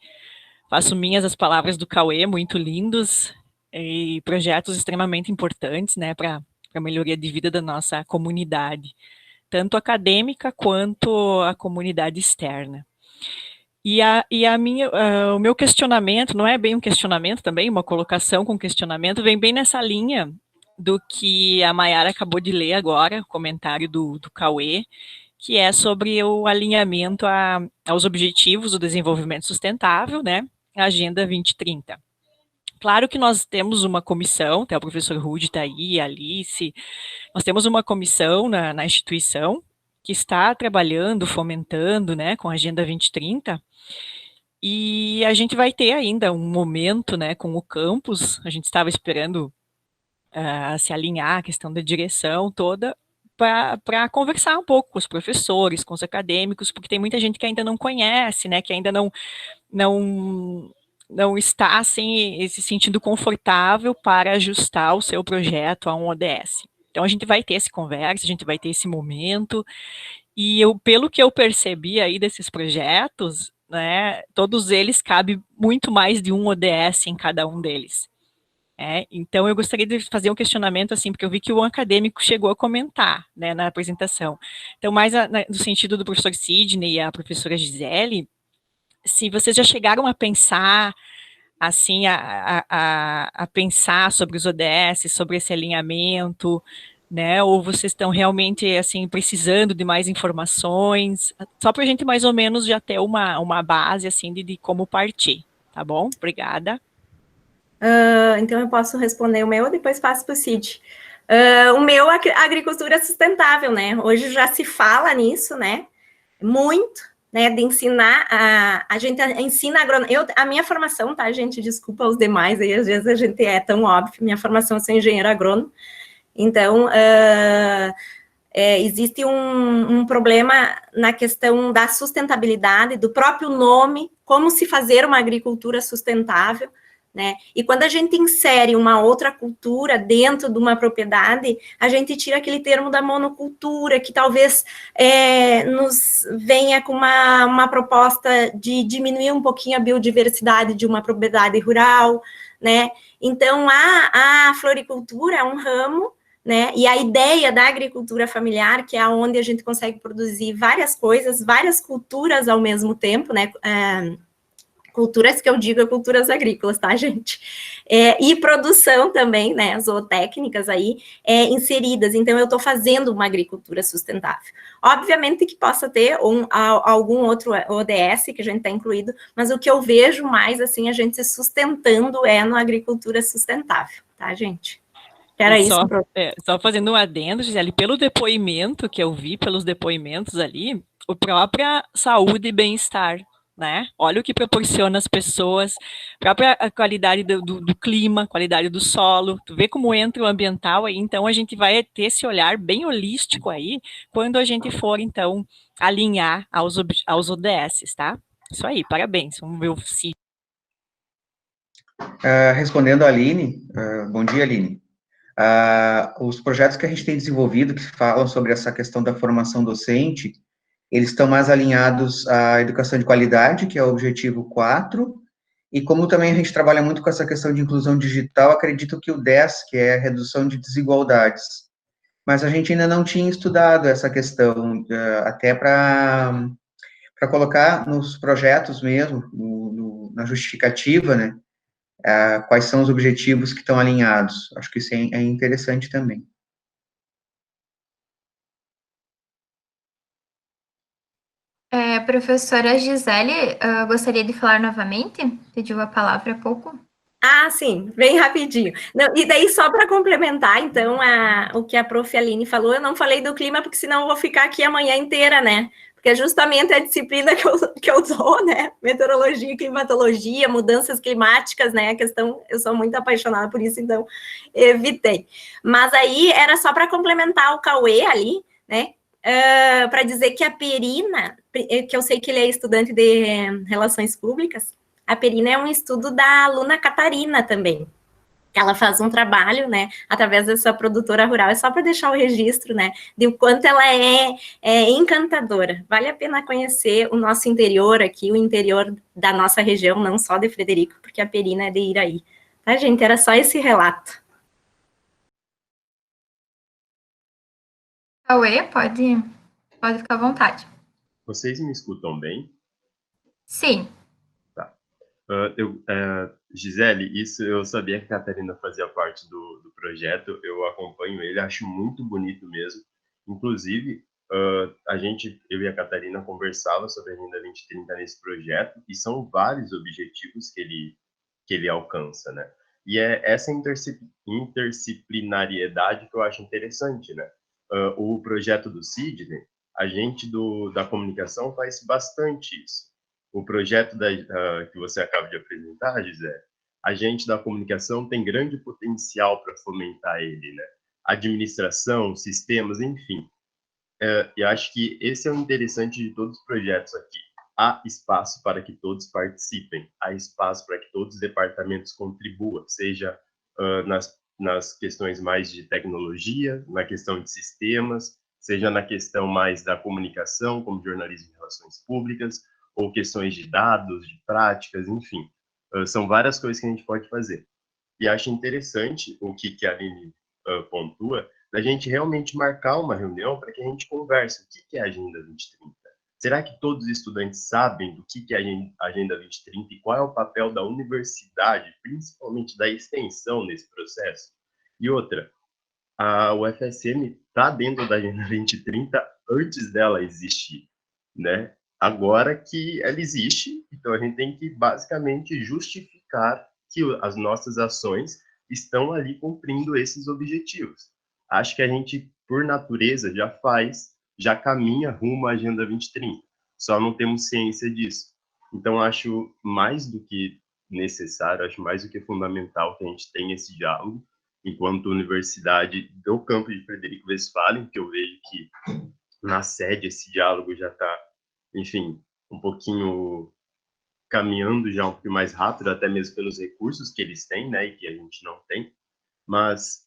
faço minhas as palavras do Cauê, muito lindos, e projetos extremamente importantes, né, para a melhoria de vida da nossa comunidade, tanto acadêmica quanto a comunidade externa. O meu questionamento, não é bem um questionamento também, uma colocação com questionamento, vem bem nessa linha do que a Mayara acabou de ler agora, o comentário do Cauê, que é sobre o alinhamento aos objetivos do desenvolvimento sustentável, né, a Agenda 2030. Claro que nós temos uma comissão, até o professor Rude está aí, a Alice, nós temos uma comissão na instituição que está trabalhando, fomentando, né, com a Agenda 2030, e a gente vai ter ainda um momento, né, com o campus, a gente estava esperando se alinhar a questão da direção toda, para conversar um pouco com os professores, com os acadêmicos, porque tem muita gente que ainda não conhece, né, que ainda não está assim, se sentindo confortável para ajustar o seu projeto a um ODS. Então, a gente vai ter essa conversa, a gente vai ter esse momento, e pelo que eu percebi aí desses projetos, né, todos eles cabem muito mais de um ODS em cada um deles. Então, eu gostaria de fazer um questionamento, assim, porque eu vi que o acadêmico chegou a comentar, né, na apresentação. Então, mais no sentido do professor Sidney e a professora Gisele, se vocês já chegaram a pensar, assim, a pensar sobre os ODS, sobre esse alinhamento, né, ou vocês estão realmente, assim, precisando de mais informações, só para a gente mais ou menos já ter uma base, assim, de como partir, tá bom? Obrigada. Então, eu posso responder o meu, depois passo para o Cid. O meu, a agricultura sustentável, né? Hoje já se fala nisso, né? Muito, né? De ensinar, a gente ensina agronomia. A minha formação, tá, gente? Desculpa os demais, aí às vezes a gente é tão óbvio. Minha formação, eu sou engenheiro agrônomo. Então, existe um problema na questão da sustentabilidade, do próprio nome, como se fazer uma agricultura sustentável, né? E quando a gente insere uma outra cultura dentro de uma propriedade, a gente tira aquele termo da monocultura, que talvez nos venha com uma proposta de diminuir um pouquinho a biodiversidade de uma propriedade rural, né? Então, a floricultura é um ramo, né? E a ideia da agricultura familiar, que é onde a gente consegue produzir várias coisas, várias culturas ao mesmo tempo, né? Culturas que eu digo é culturas agrícolas, tá, gente? E produção também, né, zootécnicas aí, inseridas. Então, eu estou fazendo uma agricultura sustentável. Obviamente que possa ter algum outro ODS que a gente está incluído, mas o que eu vejo mais, assim, a gente se sustentando na agricultura sustentável, tá, gente? Era isso. Só fazendo um adendo, Gisele, pelo depoimento que eu vi, pelos depoimentos ali, a própria saúde e bem-estar, né? Olha o que proporciona as pessoas, própria qualidade do clima, qualidade do solo, tu vê como entra o ambiental aí, então a gente vai ter esse olhar bem holístico aí, quando a gente for, então, alinhar aos ODS, tá? Isso aí, parabéns, vamos ver o sítio. Respondendo a Aline, bom dia, Aline. Os projetos que a gente tem desenvolvido, que falam sobre essa questão da formação docente, eles estão mais alinhados à educação de qualidade, que é o objetivo 4, e como também a gente trabalha muito com essa questão de inclusão digital, acredito que o 10, que é a redução de desigualdades. Mas a gente ainda não tinha estudado essa questão, até para colocar nos projetos mesmo, na justificativa, né, quais são os objetivos que estão alinhados. Acho que isso é interessante também. Professora Gisele, gostaria de falar novamente? Pediu a palavra há pouco. Sim, bem rapidinho. Não, e daí, só para complementar, então, o que a prof. Aline falou, eu não falei do clima, porque senão eu vou ficar aqui a manhã inteira, né? Porque é justamente a disciplina que eu dou, né? Meteorologia, climatologia, mudanças climáticas, né? A questão, eu sou muito apaixonada por isso, então evitei. Mas aí era só para complementar o Cauê ali, né? Para dizer que a Perina, que eu sei que ele é estudante de Relações Públicas, a Perina é um estudo da aluna Catarina também. Ela faz um trabalho, né, através dessa produtora rural, é só para deixar o registro, né, de o quanto ela é encantadora. Vale a pena conhecer o nosso interior aqui, o interior da nossa região, não só de Frederico, porque a Perina é de Iraí. Tá, gente? Era só esse relato. Cauê, pode ficar à vontade. Vocês me escutam bem? Sim. Tá. Gisele, isso eu sabia que a Catarina fazia parte do projeto, eu acompanho ele, acho muito bonito mesmo. Inclusive, eu e a Catarina conversava sobre a Agenda 2030 nesse projeto, e são vários objetivos que ele alcança, né? E é essa interdisciplinariedade que eu acho interessante, né? O projeto do Sidney, a gente da comunicação faz bastante isso. O projeto que você acaba de apresentar, Gisele, a gente da comunicação tem grande potencial para fomentar ele, né? Administração, sistemas, enfim. E acho que esse é o interessante de todos os projetos aqui. Há espaço para que todos participem, há espaço para que todos os departamentos contribuam, seja nas questões mais de tecnologia, na questão de sistemas, seja na questão mais da comunicação, como jornalismo e relações públicas, ou questões de dados, de práticas, enfim. São várias coisas que a gente pode fazer. E acho interessante o que a Aline pontua, da gente realmente marcar uma reunião para que a gente converse o que é a Agenda 2030. Será que todos os estudantes sabem do que é a Agenda 2030 e qual é o papel da universidade, principalmente da extensão nesse processo? E outra, a UFSM está dentro da Agenda 2030 antes dela existir, né? Agora que ela existe, então a gente tem que basicamente justificar que as nossas ações estão ali cumprindo esses objetivos. Acho que a gente, por natureza, já caminha rumo à Agenda 2030, só não temos ciência disso. Então, acho mais do que necessário, acho mais do que fundamental que a gente tenha esse diálogo, enquanto universidade do campus de Frederico Westphalen, que eu vejo que na sede esse diálogo já está, enfim, um pouquinho caminhando já um pouquinho mais rápido, até mesmo pelos recursos que eles têm, né, e que a gente não tem. Mas,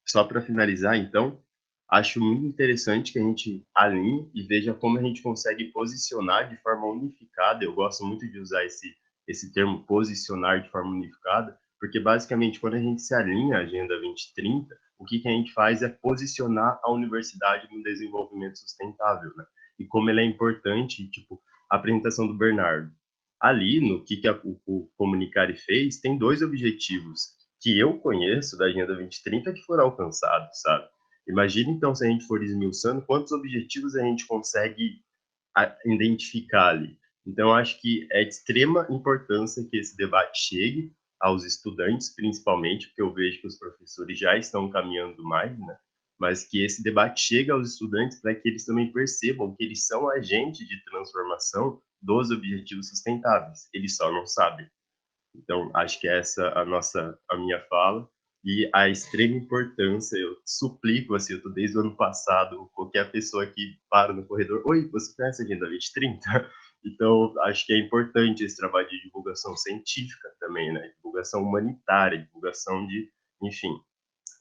só para finalizar, então, acho muito interessante que a gente alinhe e veja como a gente consegue posicionar de forma unificada. Eu gosto muito de usar esse termo posicionar de forma unificada, porque basicamente quando a gente se alinha à Agenda 2030, o que a gente faz é posicionar a universidade no desenvolvimento sustentável, né? E como ele é importante, tipo, a apresentação do Bernardo. ali, no que o Comunicare fez, tem 2 objetivos que eu conheço da Agenda 2030 que foram alcançados, sabe? Imagina, então, se a gente for esmiuçando, quantos objetivos a gente consegue identificar ali. Então, acho que é de extrema importância que esse debate chegue aos estudantes, principalmente, porque eu vejo que os professores já estão caminhando mais, né? Mas que esse debate chegue aos estudantes para que eles também percebam que eles são agentes de transformação dos objetivos sustentáveis. Eles só não sabem. Então, acho que essa é a minha fala. E a extrema importância, eu suplico, assim, eu tô desde o ano passado, qualquer pessoa que para no corredor, oi, você conhece a Agenda 2030? Então, acho que é importante esse trabalho de divulgação científica também, né? Divulgação humanitária, divulgação de... Enfim,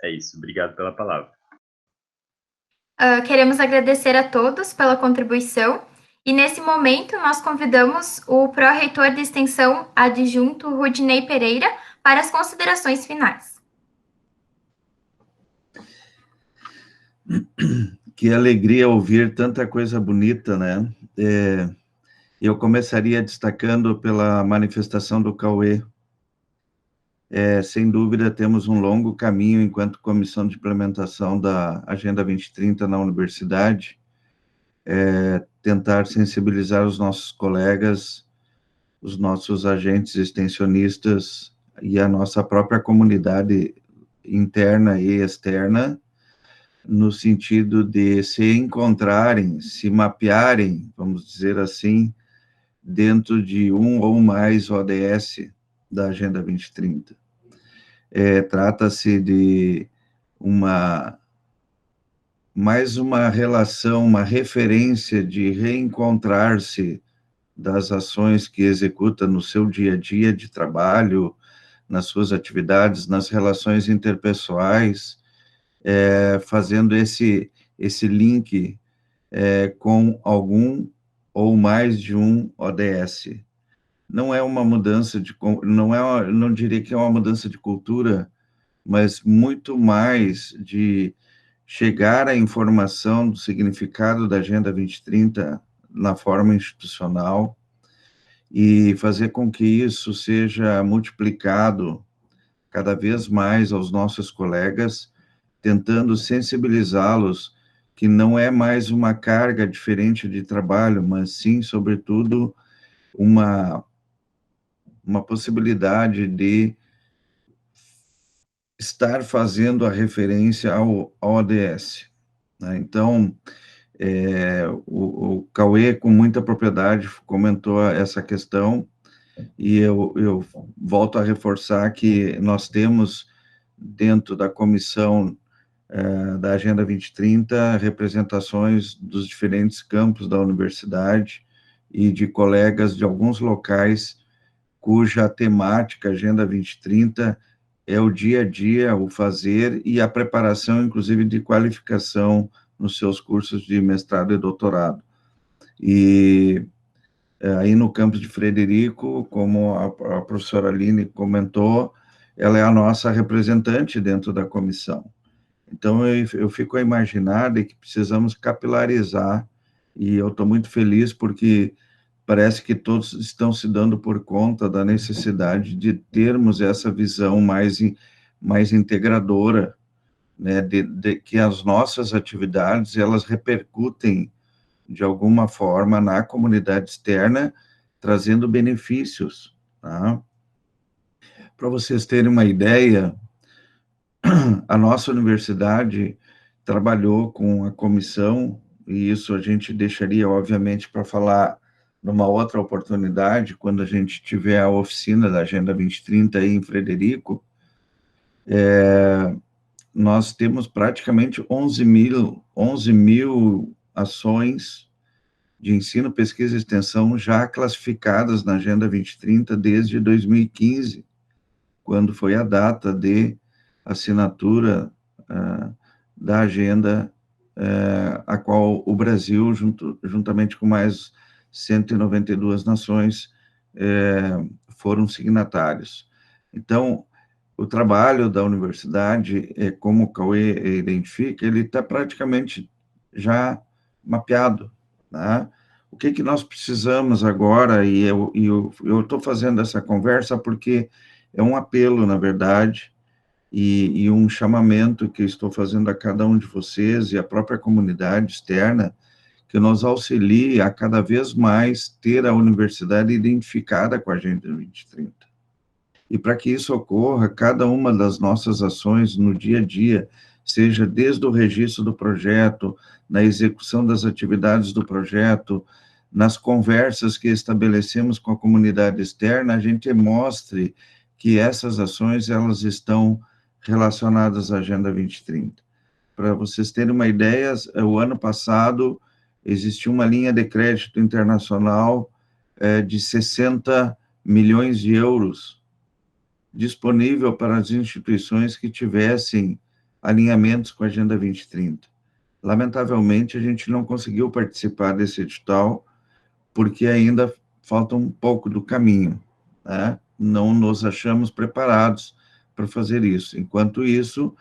é isso. Obrigado pela palavra. Queremos agradecer a todos pela contribuição e, nesse momento, nós convidamos o pró-reitor de extensão adjunto Rudinei Pereira para as considerações finais. Que alegria ouvir tanta coisa bonita, né? Eu começaria destacando pela manifestação do Cauê. Sem dúvida, temos um longo caminho enquanto comissão de implementação da Agenda 2030 na universidade, tentar sensibilizar os nossos colegas, os nossos agentes extensionistas e a nossa própria comunidade interna e externa, no sentido de se encontrarem, se mapearem, vamos dizer assim, dentro de um ou mais ODS da Agenda 2030. Trata-se de mais uma relação, uma referência de reencontrar-se das ações que executa no seu dia a dia de trabalho, nas suas atividades, nas relações interpessoais, fazendo esse link com algum ou mais de um ODS. Não é uma mudança não diria que é uma mudança de cultura, mas muito mais de chegar à informação do significado da Agenda 2030 na forma institucional e fazer com que isso seja multiplicado cada vez mais aos nossos colegas, tentando sensibilizá-los que não é mais uma carga diferente de trabalho, mas sim, sobretudo, uma possibilidade de estar fazendo a referência ao ODS. Né? Então, o Cauê, com muita propriedade, comentou essa questão, e eu volto a reforçar que nós temos, dentro da comissão da Agenda 2030, representações dos diferentes campos da universidade e de colegas de alguns locais cuja temática Agenda 2030 é o dia a dia, o fazer e a preparação, inclusive, de qualificação nos seus cursos de mestrado e doutorado. E aí no campus de Frederico, como a professora Aline comentou, ela é a nossa representante dentro da comissão. Então, eu fico a imaginar de que precisamos capilarizar, e eu estou muito feliz porque parece que todos estão se dando por conta da necessidade de termos essa visão mais integradora, né, de que as nossas atividades, elas repercutem de alguma forma na comunidade externa, trazendo benefícios. Tá? Para vocês terem uma ideia, a nossa universidade trabalhou com a comissão, e isso a gente deixaria, obviamente, para falar numa outra oportunidade, quando a gente tiver a oficina da Agenda 2030 aí em Frederico. Nós temos praticamente 11 mil ações de ensino, pesquisa e extensão já classificadas na Agenda 2030 desde 2015, quando foi a data de assinatura da agenda, a qual o Brasil, juntamente com mais 192 nações, foram signatários. Então, o trabalho da universidade, como o Cauê identifica, ele está praticamente já mapeado, né? o que nós precisamos agora, e eu estou fazendo essa conversa porque é um apelo, na verdade, e um chamamento que estou fazendo a cada um de vocês e a própria comunidade externa, que nos auxilie a cada vez mais ter a universidade identificada com a Agenda 2030. E para que isso ocorra, cada uma das nossas ações no dia a dia, seja desde o registro do projeto, na execução das atividades do projeto, nas conversas que estabelecemos com a comunidade externa, a gente mostre que essas ações, elas estão relacionadas à Agenda 2030. Para vocês terem uma ideia, o ano passado existiu uma linha de crédito internacional de 60 milhões de euros disponível para as instituições que tivessem alinhamentos com a Agenda 2030. Lamentavelmente, a gente não conseguiu participar desse edital, porque ainda falta um pouco do caminho, né? Não nos achamos preparados para fazer isso. Enquanto isso,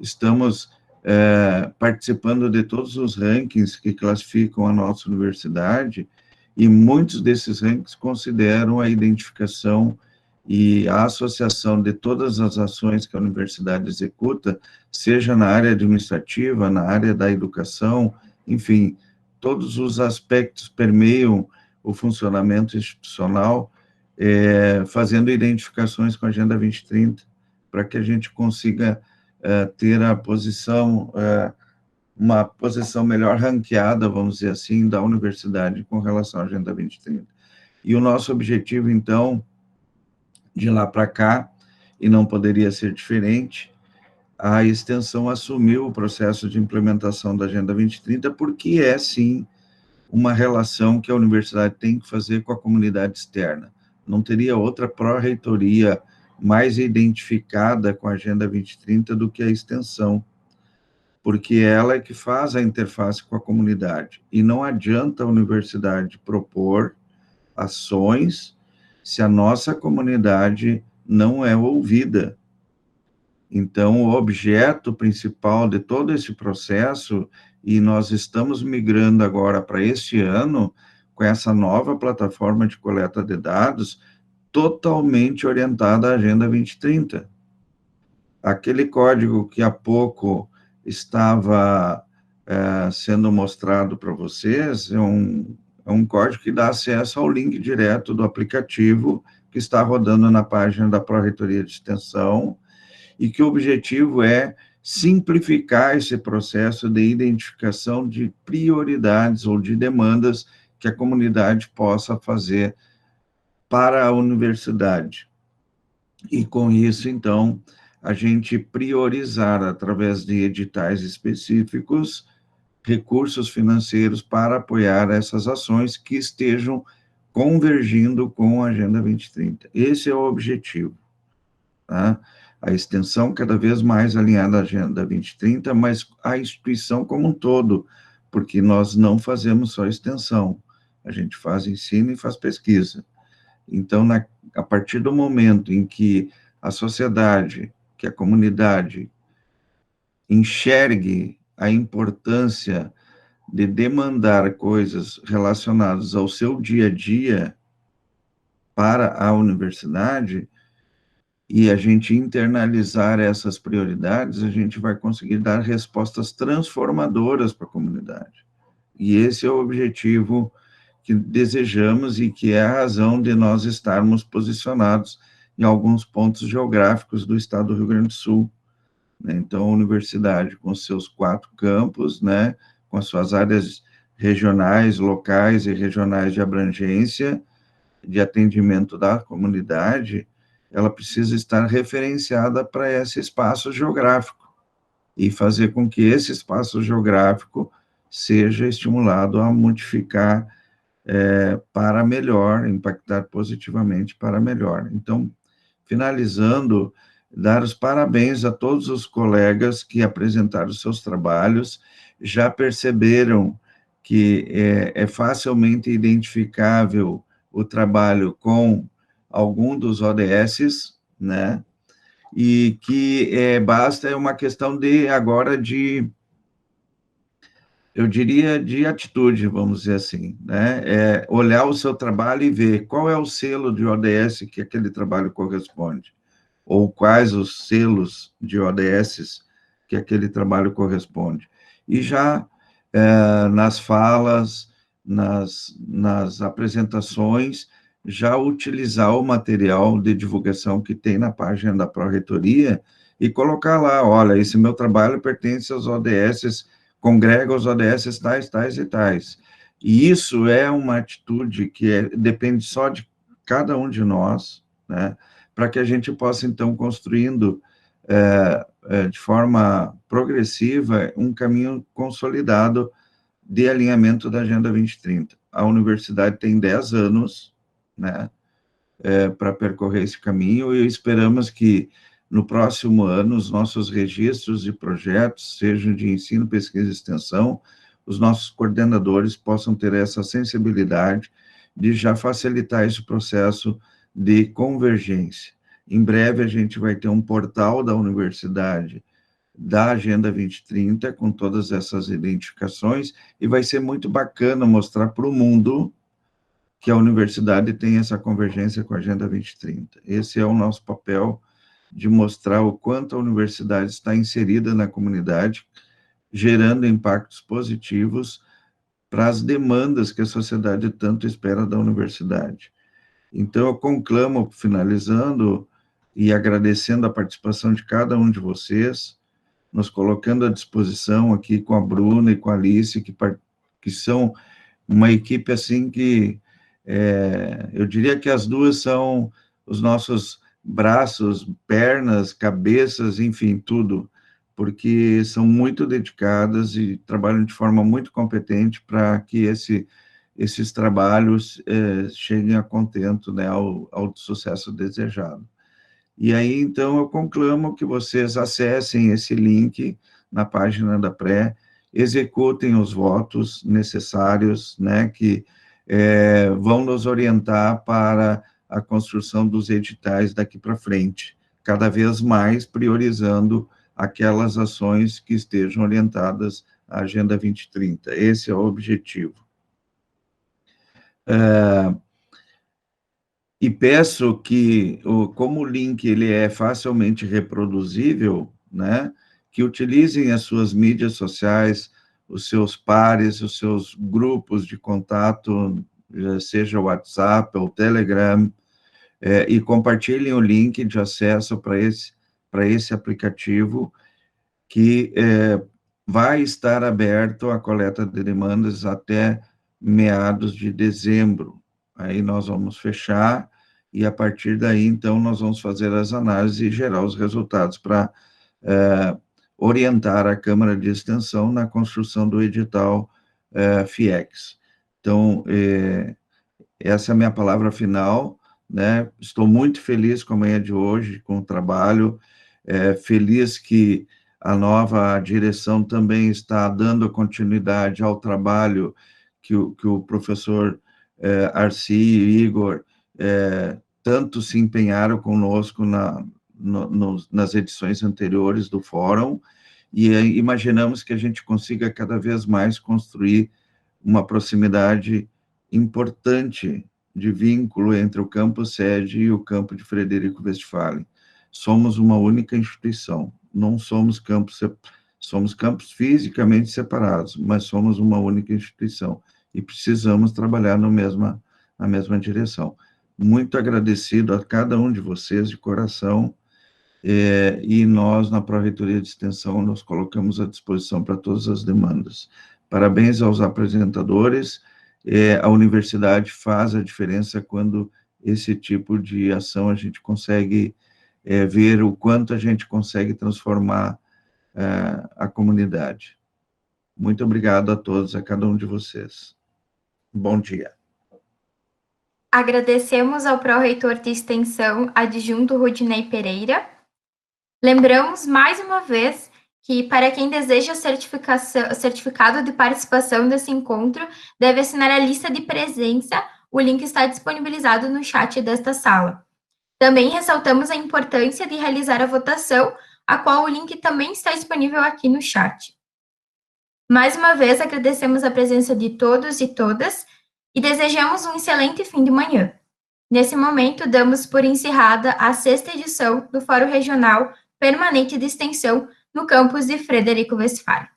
estamos participando de todos os rankings que classificam a nossa universidade, e muitos desses rankings consideram a identificação e a associação de todas as ações que a universidade executa, seja na área administrativa, na área da educação, enfim, todos os aspectos permeiam o funcionamento institucional, fazendo identificações com a Agenda 2030, para que a gente consiga ter a posição, uma posição melhor ranqueada, vamos dizer assim, da universidade com relação à Agenda 2030. E o nosso objetivo, então, de lá para cá, e não poderia ser diferente, a extensão assumiu o processo de implementação da Agenda 2030, porque é, sim, uma relação que a universidade tem que fazer com a comunidade externa. Não teria outra pró-reitoria mais identificada com a Agenda 2030 do que a extensão, porque ela é que faz a interface com a comunidade, e não adianta a universidade propor ações se a nossa comunidade não é ouvida. Então, o objeto principal de todo esse processo, e nós estamos migrando agora para este ano, com essa nova plataforma de coleta de dados, totalmente orientada à Agenda 2030. Aquele código que há pouco estava sendo mostrado para vocês, é um código que dá acesso ao link direto do aplicativo que está rodando na página da Pró-Reitoria de Extensão, e que o objetivo é simplificar esse processo de identificação de prioridades ou de demandas que a comunidade possa fazer para a universidade. E com isso, então, a gente priorizar, através de editais específicos, recursos financeiros para apoiar essas ações que estejam convergindo com a Agenda 2030. Esse é o objetivo, tá? A extensão cada vez mais alinhada à Agenda 2030, mas a instituição como um todo, porque nós não fazemos só extensão, a gente faz ensino e faz pesquisa. Então, a partir do momento em que a sociedade, que a comunidade enxergue a importância de demandar coisas relacionadas ao seu dia a dia para a universidade, e a gente internalizar essas prioridades, a gente vai conseguir dar respostas transformadoras para a comunidade. E esse é o objetivo que desejamos e que é a razão de nós estarmos posicionados em alguns pontos geográficos do estado do Rio Grande do Sul. Então, a universidade, com seus 4 campos, né, com as suas áreas regionais, locais e regionais de abrangência, de atendimento da comunidade, ela precisa estar referenciada para esse espaço geográfico, e fazer com que esse espaço geográfico seja estimulado a modificar para melhor, impactar positivamente para melhor. Então, finalizando, dar os parabéns a todos os colegas que apresentaram seus trabalhos, já perceberam que é facilmente identificável o trabalho com algum dos ODS, né, e que basta uma questão de, agora, de eu diria, de atitude, vamos dizer assim, né? É olhar o seu trabalho e ver qual é o selo de ODS que aquele trabalho corresponde, ou quais os selos de ODS que aquele trabalho corresponde. E já nas falas, nas apresentações, já utilizar o material de divulgação que tem na página da Pró-Reitoria e colocar lá, olha, esse meu trabalho pertence aos ODS, congrega os ODS tais, tais e tais. E isso é uma atitude que depende só de cada um de nós, né, para que a gente possa, então, construindo de forma progressiva um caminho consolidado de alinhamento da Agenda 2030. A universidade tem 10 anos, né, para percorrer esse caminho, e esperamos que no próximo ano os nossos registros de projetos, sejam de ensino, pesquisa e extensão, os nossos coordenadores possam ter essa sensibilidade de já facilitar esse processo de convergência. Em breve a gente vai ter um portal da universidade da Agenda 2030, com todas essas identificações, e vai ser muito bacana mostrar para o mundo que a universidade tem essa convergência com a Agenda 2030. Esse é o nosso papel, de mostrar o quanto a universidade está inserida na comunidade, gerando impactos positivos para as demandas que a sociedade tanto espera da universidade. Então, eu conclamo, finalizando, e agradecendo a participação de cada um de vocês, nos colocando à disposição aqui com a Bruna e com a Alice, que são uma equipe, assim, que eu diria que as duas são os nossos braços, pernas, cabeças, enfim, tudo, porque são muito dedicadas e trabalham de forma muito competente para que esses trabalhos cheguem a contento, né, ao sucesso desejado. E aí, então, eu conclamo que vocês acessem esse link na página da Pré, executem os votos necessários, né, que vão nos orientar para a construção dos editais daqui para frente, cada vez mais priorizando aquelas ações que estejam orientadas à Agenda 2030. Esse é o objetivo. E peço que, como o link ele é facilmente reproduzível, né, que utilizem as suas mídias sociais, os seus pares, os seus grupos de contato, seja o WhatsApp ou o Telegram, e compartilhem o link de acesso para esse aplicativo, que vai estar aberto a coleta de demandas até meados de dezembro. Aí nós vamos fechar, e a partir daí, então, nós vamos fazer as análises e gerar os resultados para orientar a Câmara de Extensão na construção do edital FIEX. Então, essa é a minha palavra final, né? Estou muito feliz com a manhã de hoje, com o trabalho, feliz que a nova direção também está dando continuidade ao trabalho que o professor Arci e Igor tanto se empenharam conosco nas edições anteriores do fórum, e imaginamos que a gente consiga cada vez mais construir uma proximidade importante de vínculo entre o campus sede e o campo de Frederico Westphalen. Somos uma única instituição, não somos campos fisicamente separados, mas somos uma única instituição, e precisamos trabalhar na mesma direção. Muito agradecido a cada um de vocês, de coração, e nós, na Pró-Reitoria de Extensão, nos colocamos à disposição para todas as demandas. Parabéns aos apresentadores, a universidade faz a diferença quando esse tipo de ação a gente consegue ver o quanto a gente consegue transformar a comunidade. Muito obrigado a todos, a cada um de vocês. Bom dia. Agradecemos ao pró-reitor de extensão, adjunto Rudinei Pereira. Lembramos, mais uma vez, que para quem deseja certificado de participação desse encontro, deve assinar a lista de presença. O link está disponibilizado no chat desta sala. Também ressaltamos a importância de realizar a votação, a qual o link também está disponível aqui no chat. Mais uma vez, agradecemos a presença de todos e todas e desejamos um excelente fim de manhã. Nesse momento, damos por encerrada a 6ª edição do Fórum Regional Permanente de Extensão no campus de Frederico Westphalen.